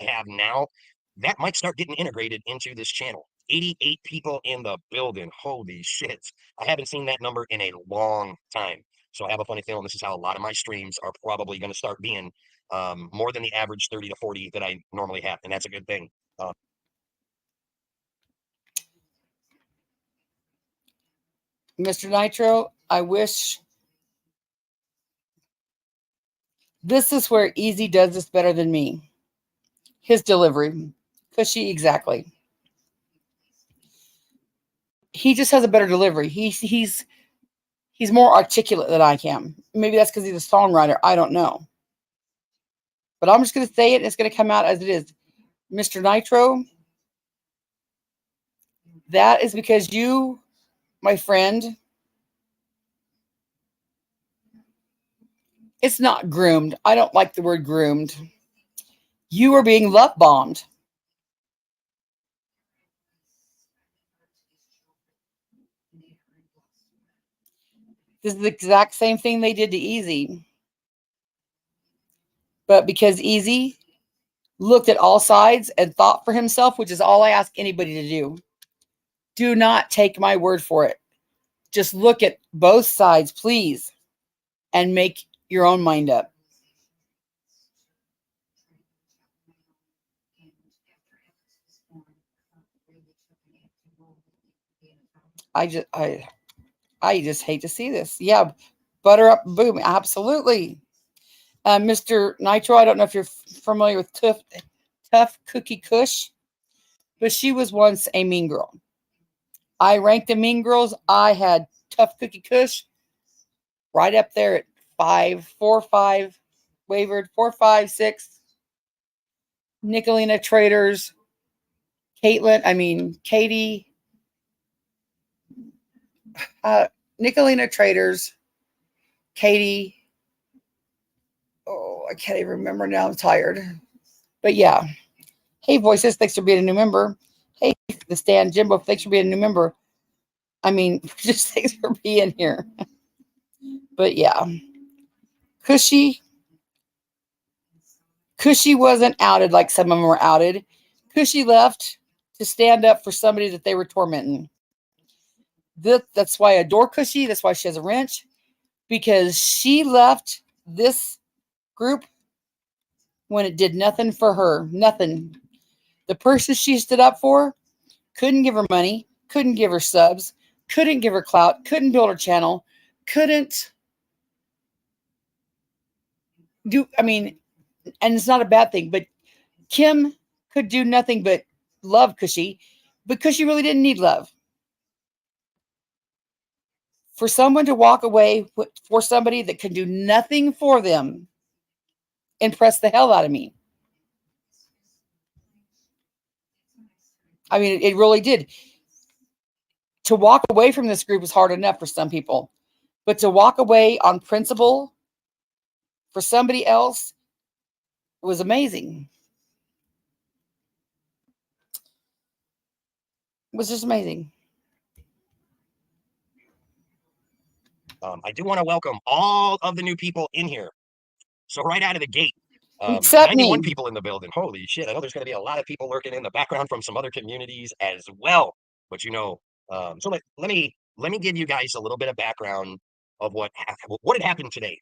Have now, that might start getting integrated into this channel. 88 people in the building. Holy shit. I haven't seen that number in a long time. So I have a funny feeling this is how a lot of my streams are probably going to start being more than the average 30 to 40 that I normally have. And that's a good thing. Mr. Nitro, I wish this is where Easy does this better than me. His delivery. Cushy, exactly. He just has a better delivery. He's more articulate than I can. Maybe that's because he's a songwriter. I don't know. But I'm just going to say it, and it's going to come out as it is. Mr. Nitro, that is because you, my friend, it's not groomed. I don't like the word groomed. You are being love bombed. This is the exact same thing they did to Easy. But because Easy looked at all sides and thought for himself, which is all I ask anybody to do. Do not take my word for it. Just look at both sides, please, and make your own mind up. I just hate to see this. Yeah, butter up, boom, absolutely. Mr. Nitro, I don't know if you're familiar with Tough Cookie Kush, but she was once a mean girl. I ranked the mean girls. I had Tough Cookie Kush right up there at 5, 4, 5, wavered 4, 5, 6. Nicolina Traders, Katie, Nicolina Traders, Katie. Oh, I can't even remember now. I'm tired. But yeah. Hey, Voices, thanks for being a new member. Hey, the Stan Jimbo, thanks for being a new member. Just thanks for being here. But yeah. Cushy wasn't outed like some of them were outed. Cushy left to stand up for somebody that they were tormenting. That's why I adore Cushy. That's why she has a wrench. Because she left this group when it did nothing for her. Nothing. The person she stood up for couldn't give her money, couldn't give her subs, couldn't give her clout, couldn't build her channel, couldn't do, and it's not a bad thing, but Kim could do nothing but love Cushy because you really didn't need love. For someone to walk away for somebody that can do nothing for them impressed the hell out of me. I mean, it really did. To walk away from this group is hard enough for some people, but to walk away on principle for somebody else was amazing. It was just amazing. I do want to welcome all of the new people in here. So right out of the gate, Except 91 me. people in the building. Holy shit. I know there's going to be a lot of people lurking in the background from some other communities as well. But you know, so let me give you guys a little bit of background of what had happened today.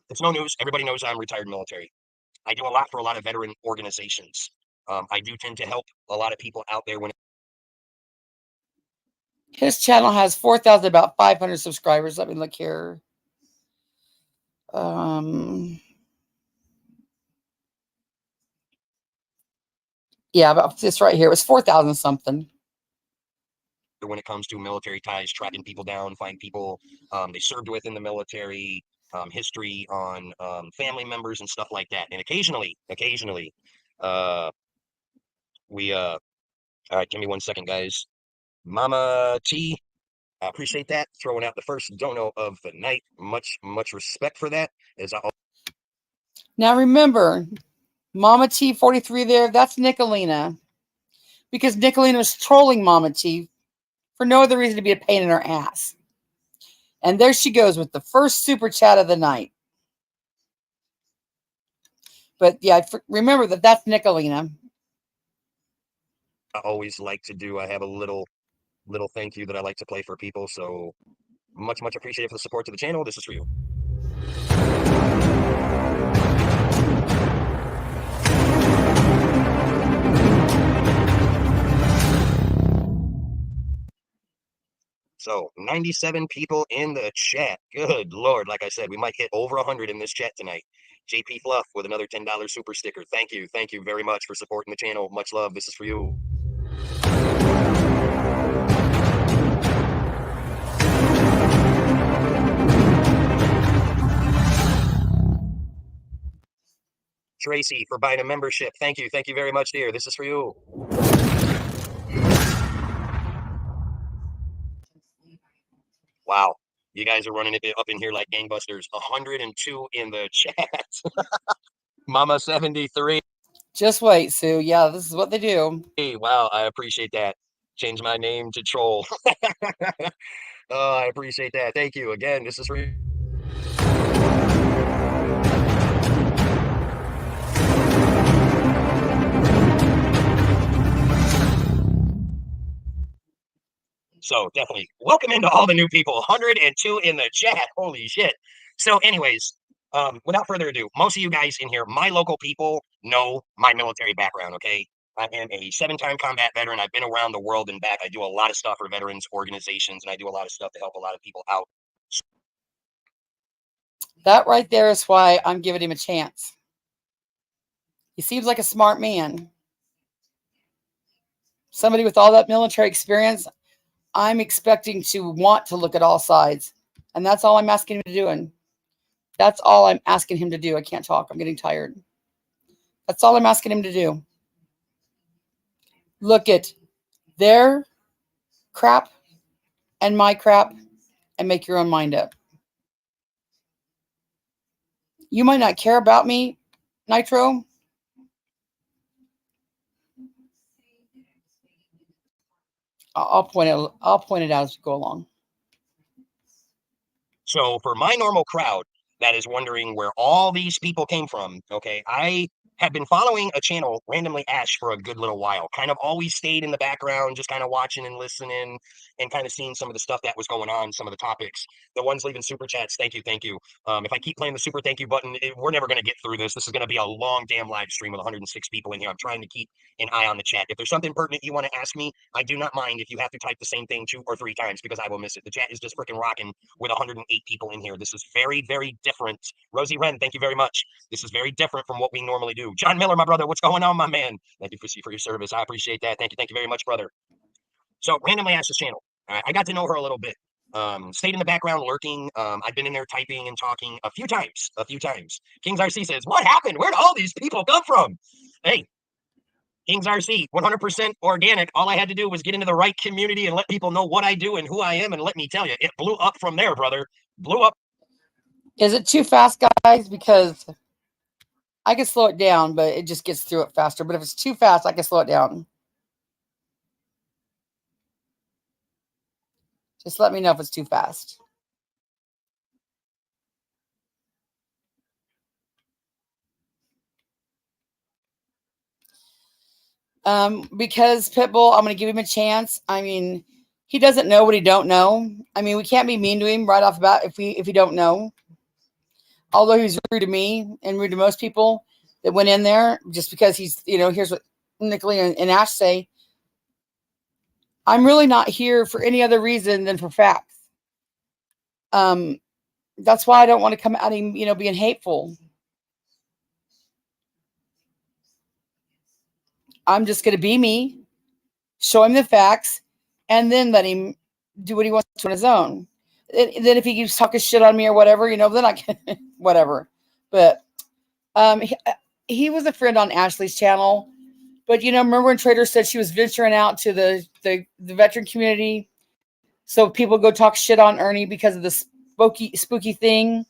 It's no news. Everybody knows I'm retired military. I do a lot for a lot of veteran organizations. I do tend to help a lot of people out there when His channel has 4,000, about 500 subscribers. Let me look here. Yeah, about this right here. It was 4,000 something. when it comes to military ties, tracking people down, find people they served with in the military, history on family members and stuff like that. And occasionally, we all right, give me 1 second, guys. Mama T, I appreciate that. Throwing out the first dono of the night. Much respect for that. Now remember, Mama T 43 there, that's Nicolina. Because Nicolina was trolling Mama T for no other reason to be a pain in her ass. And there she goes with the first super chat of the night. But yeah, remember that's Nicolina. I always like to do. I have a little thank you that I like to play for people. So much appreciated for the support to the channel. This is for you. So 97 people in the chat. Good Lord. Like I said, we might hit over 100 in this chat tonight. JP Fluff with another $10 super sticker. Thank you. Thank you very much for supporting the channel. Much love. This is for you. Tracy for buying a membership. Thank you. Thank you very much, dear. This is for you. Wow. You guys are running it up in here like gangbusters. 102 in the chat. Mama 73. Just wait, Sue. Yeah, this is what they do. Hey, wow. I appreciate that. Change my name to Troll. Oh, I appreciate that. Thank you. Again, this is for you. So definitely welcome into all the new people. 102 in the chat. Holy shit. So anyways, without further ado, most of you guys in here, my local people know my military background, okay? I am a 7-time combat veteran. I've been around the world and back. I do a lot of stuff for veterans organizations, and I do a lot of stuff to help a lot of people out. That right there is why I'm giving him a chance. He seems like a smart man. Somebody with all that military experience, I'm expecting to want to look at all sides. And that's all I'm asking him to do. And that's all I'm asking him to do. I can't talk. I'm getting tired. That's all I'm asking him to do. Look at their crap and my crap and make your own mind up. You might not care about me, Nitro. I'll point it out as we go along. So for my normal crowd that is wondering where all these people came from, okay, I have been following a channel, Randomly Ash, for a good little while. Kind of always stayed in the background, just kind of watching and listening and kind of seeing some of the stuff that was going on, some of the topics. The ones leaving super chats, thank you, thank you. If I keep playing the super thank you button, we're never going to get through this. This is going to be a long damn live stream with 106 people in here. I'm trying to keep an eye on the chat. If there's something pertinent you want to ask me, I do not mind if you have to type the same thing 2 or 3 times because I will miss it. The chat is just freaking rocking with 108 people in here. This is very, very different. Rosie Wren, thank you very much. This is very different from what we normally do. you. John Miller, my brother, what's going on, my man? Thank you for your service. I appreciate that. Thank you very much, brother. So randomly access channel. I got to know her a little bit. Stayed in the background lurking. I've been in there typing and talking a few times. Kings RC says, what happened? Where'd all these people come from? Hey, Kings RC, 100% organic. All I had to do was get into the right community and let people know what I do and who I am. And let me tell you, it blew up from there, brother. Blew up. Is it too fast, guys? Because I can slow it down, but it just gets through it faster. But if it's too fast, I can slow it down. Just let me know if it's too fast. Because Pitbull, I'm going to give him a chance. I mean, he doesn't know what he don't know. I mean, we can't be mean to him right off the bat if he don't know. Although he's rude to me and rude to most people that went in there, just because he's, here's what Nicolina and Ash say. I'm really not here for any other reason than for facts. That's why I don't want to come at him, being hateful. I'm just going to be me, show him the facts, and then let him do what he wants to on his own. Then if he keeps talking shit on me or whatever, then I can, whatever. But he was a friend on Ashley's channel. But, remember when Trader said she was venturing out to the veteran community so people go talk shit on Ernie because of the spooky thing?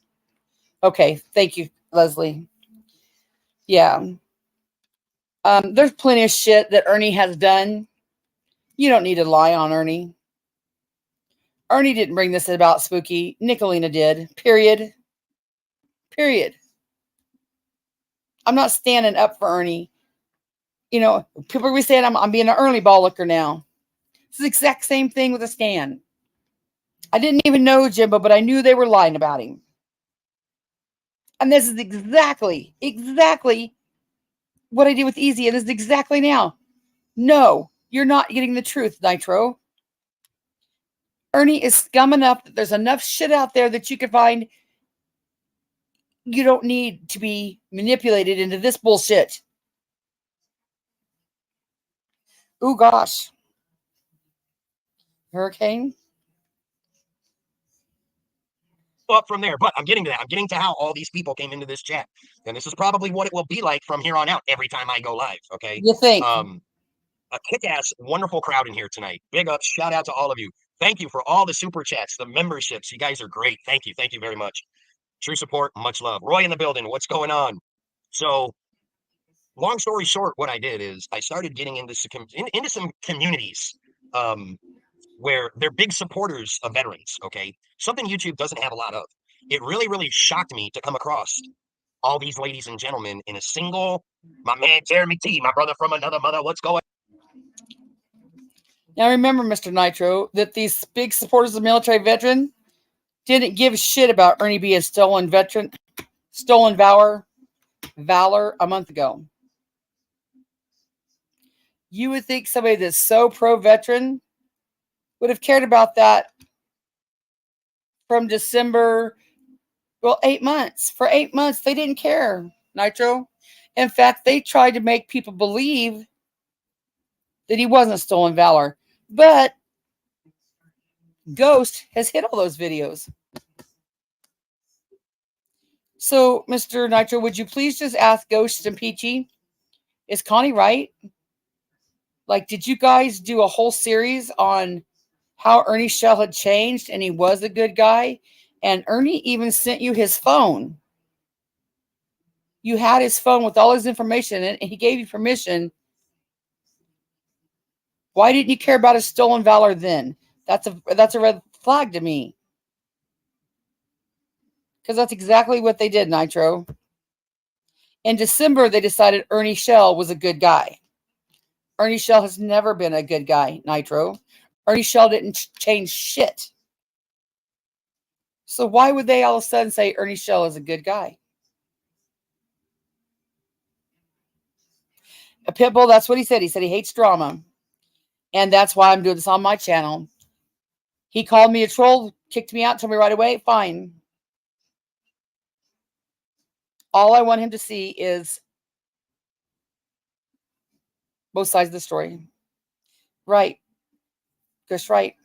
Okay, thank you, Leslie. Yeah. There's plenty of shit that Ernie has done. You don't need to lie on Ernie. Ernie didn't bring this about spooky. Nicolina did. Period. I'm not standing up for Ernie. People will be saying I'm being an Ernie ball looker now. It's the exact same thing with a Stan. I didn't even know Jimbo, but I knew they were lying about him. And this is exactly what I did with Easy. And this is exactly now. No, you're not getting the truth, Nitro. Ernie is scum enough that there's enough shit out there that you can find. You don't need to be manipulated into this bullshit. Oh, gosh. Hurricane? Up from there, but I'm getting to that. I'm getting to how all these people came into this chat. And this is probably what it will be like from here on out every time I go live, okay? You think? A kick-ass, wonderful crowd in here tonight. Big ups, shout out to all of you. Thank you for all the super chats, the memberships. You guys are great. Thank you very much. True support, much love. Roy in the building, what's going on? So, long story short, what I did is I started getting into some communities where they're big supporters of veterans, okay? Something YouTube doesn't have a lot of. It really shocked me to come across all these ladies and gentlemen in a single, my man Jeremy T, my brother from another mother, what's going on? Now remember, Mr. Nitro, that these big supporters of the military veteran didn't give a shit about Ernie being stolen valor a month ago. You would think somebody that's so pro-veteran would have cared about that from December, 8 months. For 8 months, they didn't care, Nitro. In fact, they tried to make people believe that he wasn't stolen valor. But Ghost has hit all those videos. So, Mr. Nitro, would you please just ask Ghost and Peachy, is Connie right? Like, did you guys do a whole series on how Ernie Shell had changed and he was a good guy? And Ernie even sent you his phone. You had his phone with all his information and he gave you permission. Why didn't you care about his stolen valor then? That's a red flag to me. Because that's exactly what they did, Nitro. In December, they decided Ernie Shell was a good guy. Ernie Shell has never been a good guy, Nitro. Ernie Shell didn't change shit. So why would they all of a sudden say Ernie Shell is a good guy? A Pitbull, that's what he said. He said he hates drama. And that's why I'm doing this on my channel. He called me a troll, kicked me out, told me right away, fine. All I want him to see is Both sides of the story. Right. Just right.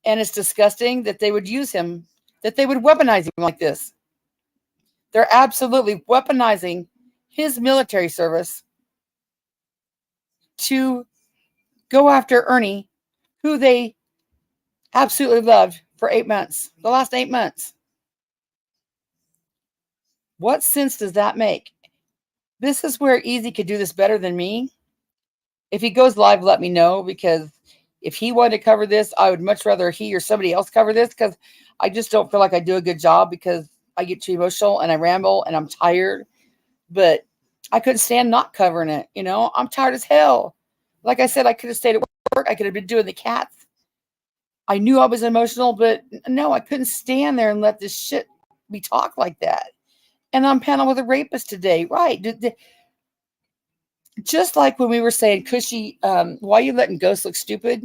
And it's disgusting that they would use him, that they would weaponize him like this. They're absolutely weaponizing his military service to go after Ernie, who they absolutely loved for 8 months, the last 8 months. What sense does that make? This is where Easy could do this better than me. If he goes live, let me know, because if he wanted to cover this, I would much rather he or somebody else cover this, because I just don't feel like I do a good job, because I get too emotional and I ramble and I'm tired. But I couldn't stand not covering it. You know, I'm tired as hell. Like I said, I could have stayed at work. I could have been doing the cats. I knew I was emotional, but no, I couldn't stand there and let this shit be talked like that. And I'm panel with a rapist today. Right. Just like when we were saying, Cushy, why are you letting ghosts look stupid?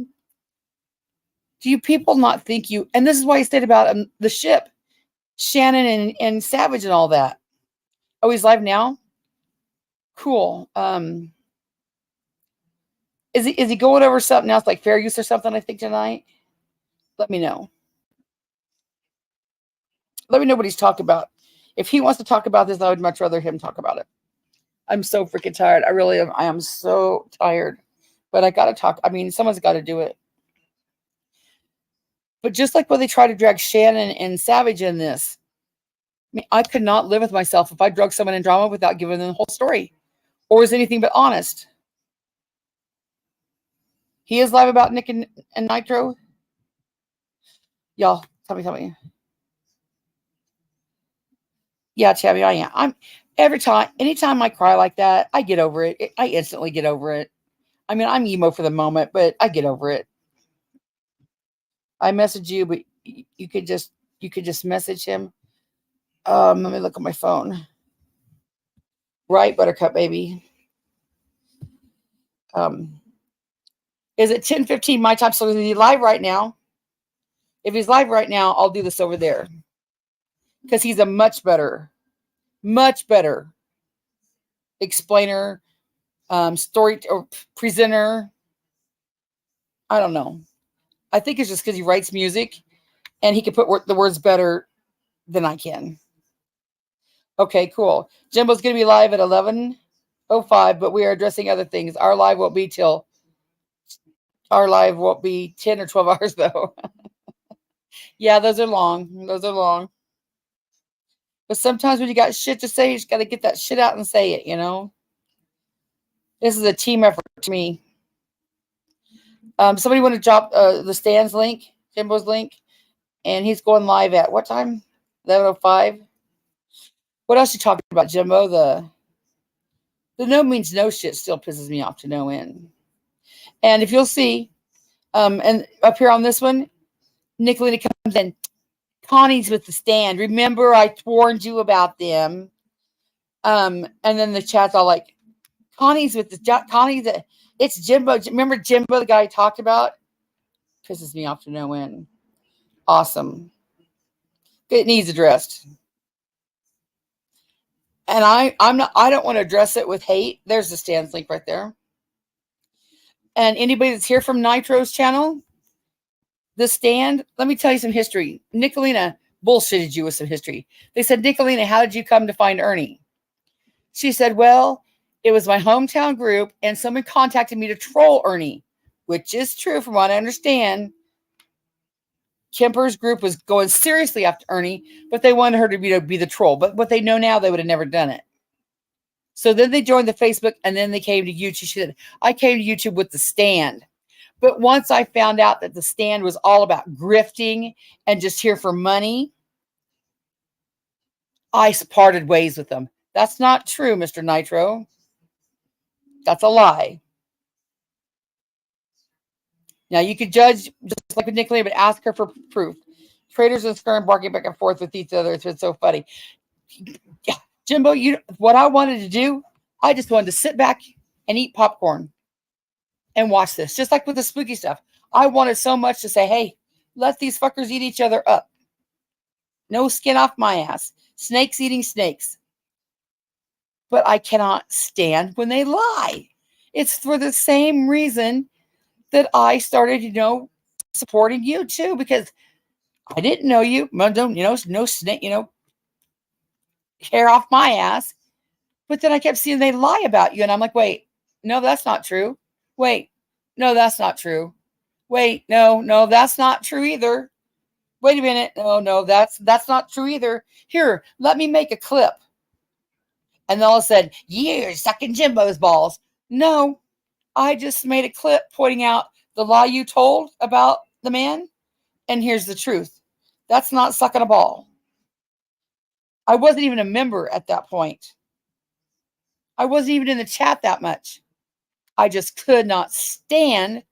Do you people not think you, and this is why I said about the ship, Shannon and Savage and all that. Oh, he's live now? Cool. Is he going over something else like fair use or something, I think, tonight? Let me know. Let me know what he's talking about. If he wants to talk about this, I would much rather him talk about it. I'm so freaking tired. I really am. I am so tired. But I got to talk. I mean, someone's got to do it. But just like when they try to drag Shannon and Savage in this, I mean, I could not live with myself if I drug someone in drama without giving them the whole story, or was anything but honest. He is live about Nick and Nitro. Y'all, tell me. Yeah, Chabby, I am. I'm anytime I cry like that, I get over it. I instantly get over it. I mean, I'm emo for the moment, but I get over it. I message you, but you could just message him. Let me look at my phone. Right, Buttercup baby. Is it 10:15 my time? So is he live right now? If he's live right now, I'll do this over there, because he's a much better explainer, story or presenter. I don't know. I think it's just because he writes music and he can put the words better than I can. Okay, cool. Jimbo's going to be live at 11:05, but we are addressing other things. Our live won't be 10 or 12 hours, though. Yeah, those are long. But sometimes when you got shit to say, you just got to get that shit out and say it, you know? This is a team effort to me. Somebody want to drop the Stan's link, Jimbo's link, and he's going live at what time? 11:05. What else you talking about, Jimbo? The no means no shit still pisses me off to no end. And if you'll see, and up here on this one, Nicolina comes in. Connie's with the Stand. Remember, I warned you about them. And then the chat's all like, Connie's with the Connie. It's Jimbo. Remember Jimbo, the guy I talked about? Pisses me off to no end. Awesome. It needs addressed. And I don't want to address it with hate. There's the Stan's link right there. And anybody that's here from Nitro's channel, the Stand, let me tell you some history. Nicolina bullshitted you with some history. They said, Nicolina, how did you come to find Ernie? She said, well, it was my hometown group, and someone contacted me to troll Ernie, which is true from what I understand. Kemper's group was going seriously after Ernie, but they wanted her to be the troll. But what they know now, they would have never done it. So then they joined the Facebook, and then they came to YouTube. She said, I came to YouTube with the Stand. But once I found out that the Stand was all about grifting and just here for money, I parted ways with them. That's not true, Mr. Nitro. That's a lie. Now, you could judge just like with Nicolina, but ask her for proof. Traders and skirm barking back and forth with each other. It's been so funny. Yeah, Jimbo, what I wanted to do, I just wanted to sit back and eat popcorn and watch this. Just like with the spooky stuff. I wanted so much to say, hey, let these fuckers eat each other up. No skin off my ass. Snakes eating snakes. but I cannot stand when they lie. It's for the same reason that I started, supporting you too, because I didn't know you. Don't, no snake, hair off my ass. But then I kept seeing they lie about you. And I'm like, wait, no, that's not true. Wait, no, that's not true. Wait, no, that's not true either. Wait a minute. No, that's not true either. Here, let me make a clip. And all of a sudden, you're sucking Jimbo's balls. No, I just made a clip pointing out the lie you told about the man. And here's the truth. That's not sucking a ball. I wasn't even a member at that point. I wasn't even in the chat that much. I just could not stand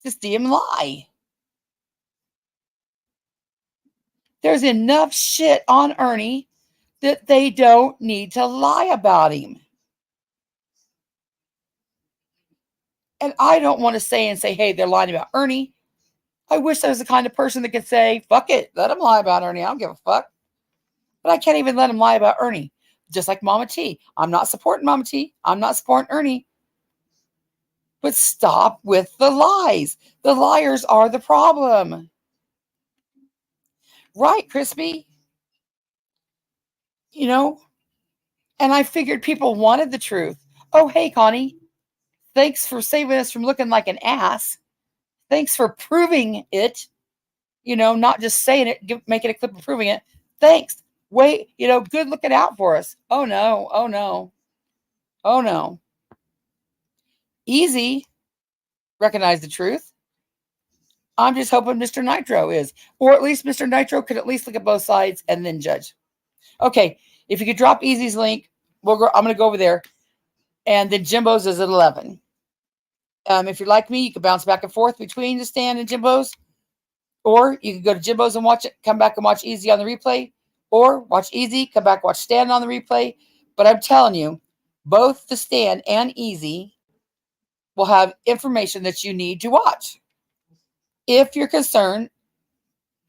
to see him lie. There's enough shit on Ernie that they don't need to lie about him. And I don't want to say, hey, they're lying about Ernie. I wish I was the kind of person that could say, fuck it, let them lie about Ernie. I don't give a fuck. But I can't even let them lie about Ernie. Just like Mama T. I'm not supporting Mama T. I'm not supporting Ernie. But stop with the lies. The liars are the problem. Right, Crispy? And I figured people wanted the truth. Oh, hey, Connie. Thanks for saving us from looking like an ass. Thanks for proving it. Not just saying it, making a clip of proving it. Thanks. Wait, good looking out for us. Oh, no. Oh, no. Oh, no. Easy. Recognize the truth. I'm just hoping Mr. Nitro is. Or at least Mr. Nitro could at least look at both sides and then judge. Okay, if you could drop Easy's link, I'm going to go over there. And then Jimbo's is at 11. If you're like me, you can bounce back and forth between the stand and Jimbo's. Or you can go to Jimbo's and watch it, come back and watch Easy on the replay. Or watch Easy, come back, watch Stand on the replay. But I'm telling you, both the Stand and Easy will have information that you need to watch if you're concerned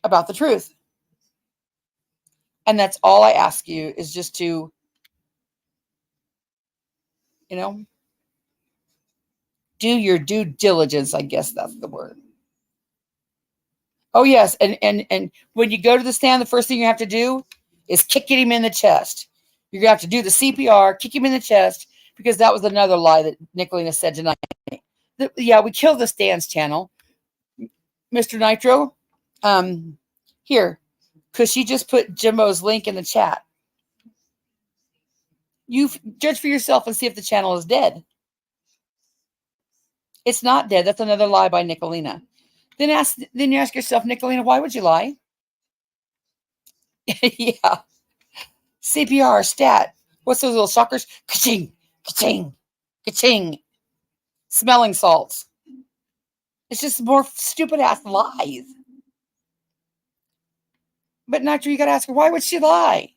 about the truth. And that's all I ask you, is just to, do your due diligence. I guess that's the word. Oh, yes. And when you go to the stand, the first thing you have to do is kick him in the chest. You're going to have to do the CPR, kick him in the chest, because that was another lie that Nicolina said tonight. Yeah, we killed the Stands channel. Mr. Nitro, here, because she just put Jimbo's link in the chat. You judge for yourself and see if the channel is dead. It's not dead. That's another lie by Nicolina. Then you ask yourself, Nicolina, why would you lie? Yeah. CPR, stat. What's those little suckers? Ka-ching, ka-ching, ka-ching. Smelling salts. It's just more stupid ass lies. But Nitro, you got to ask her, why would she lie?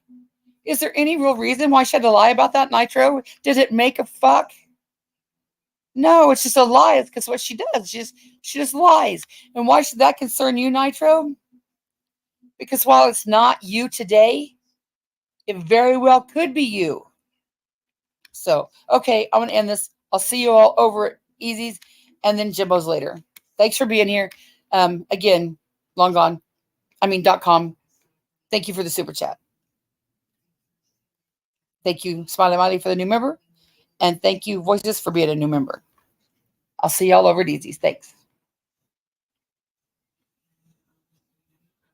Is there any real reason why she had to lie about that, Nitro? Did it make a fuck? No, it's just a lie. It's because what she does. She just lies. And why should that concern you, Nitro? Because while it's not you today, it very well could be you. So, okay, I'm going to end this. I'll see you all over at Easy's and then Jimbo's later. Thanks for being here. Again, .com. Thank you for the super chat. Thank you, Smiley Miley, for the new member. And thank you, Voices, for being a new member. I'll see y'all over at Easy's. Thanks.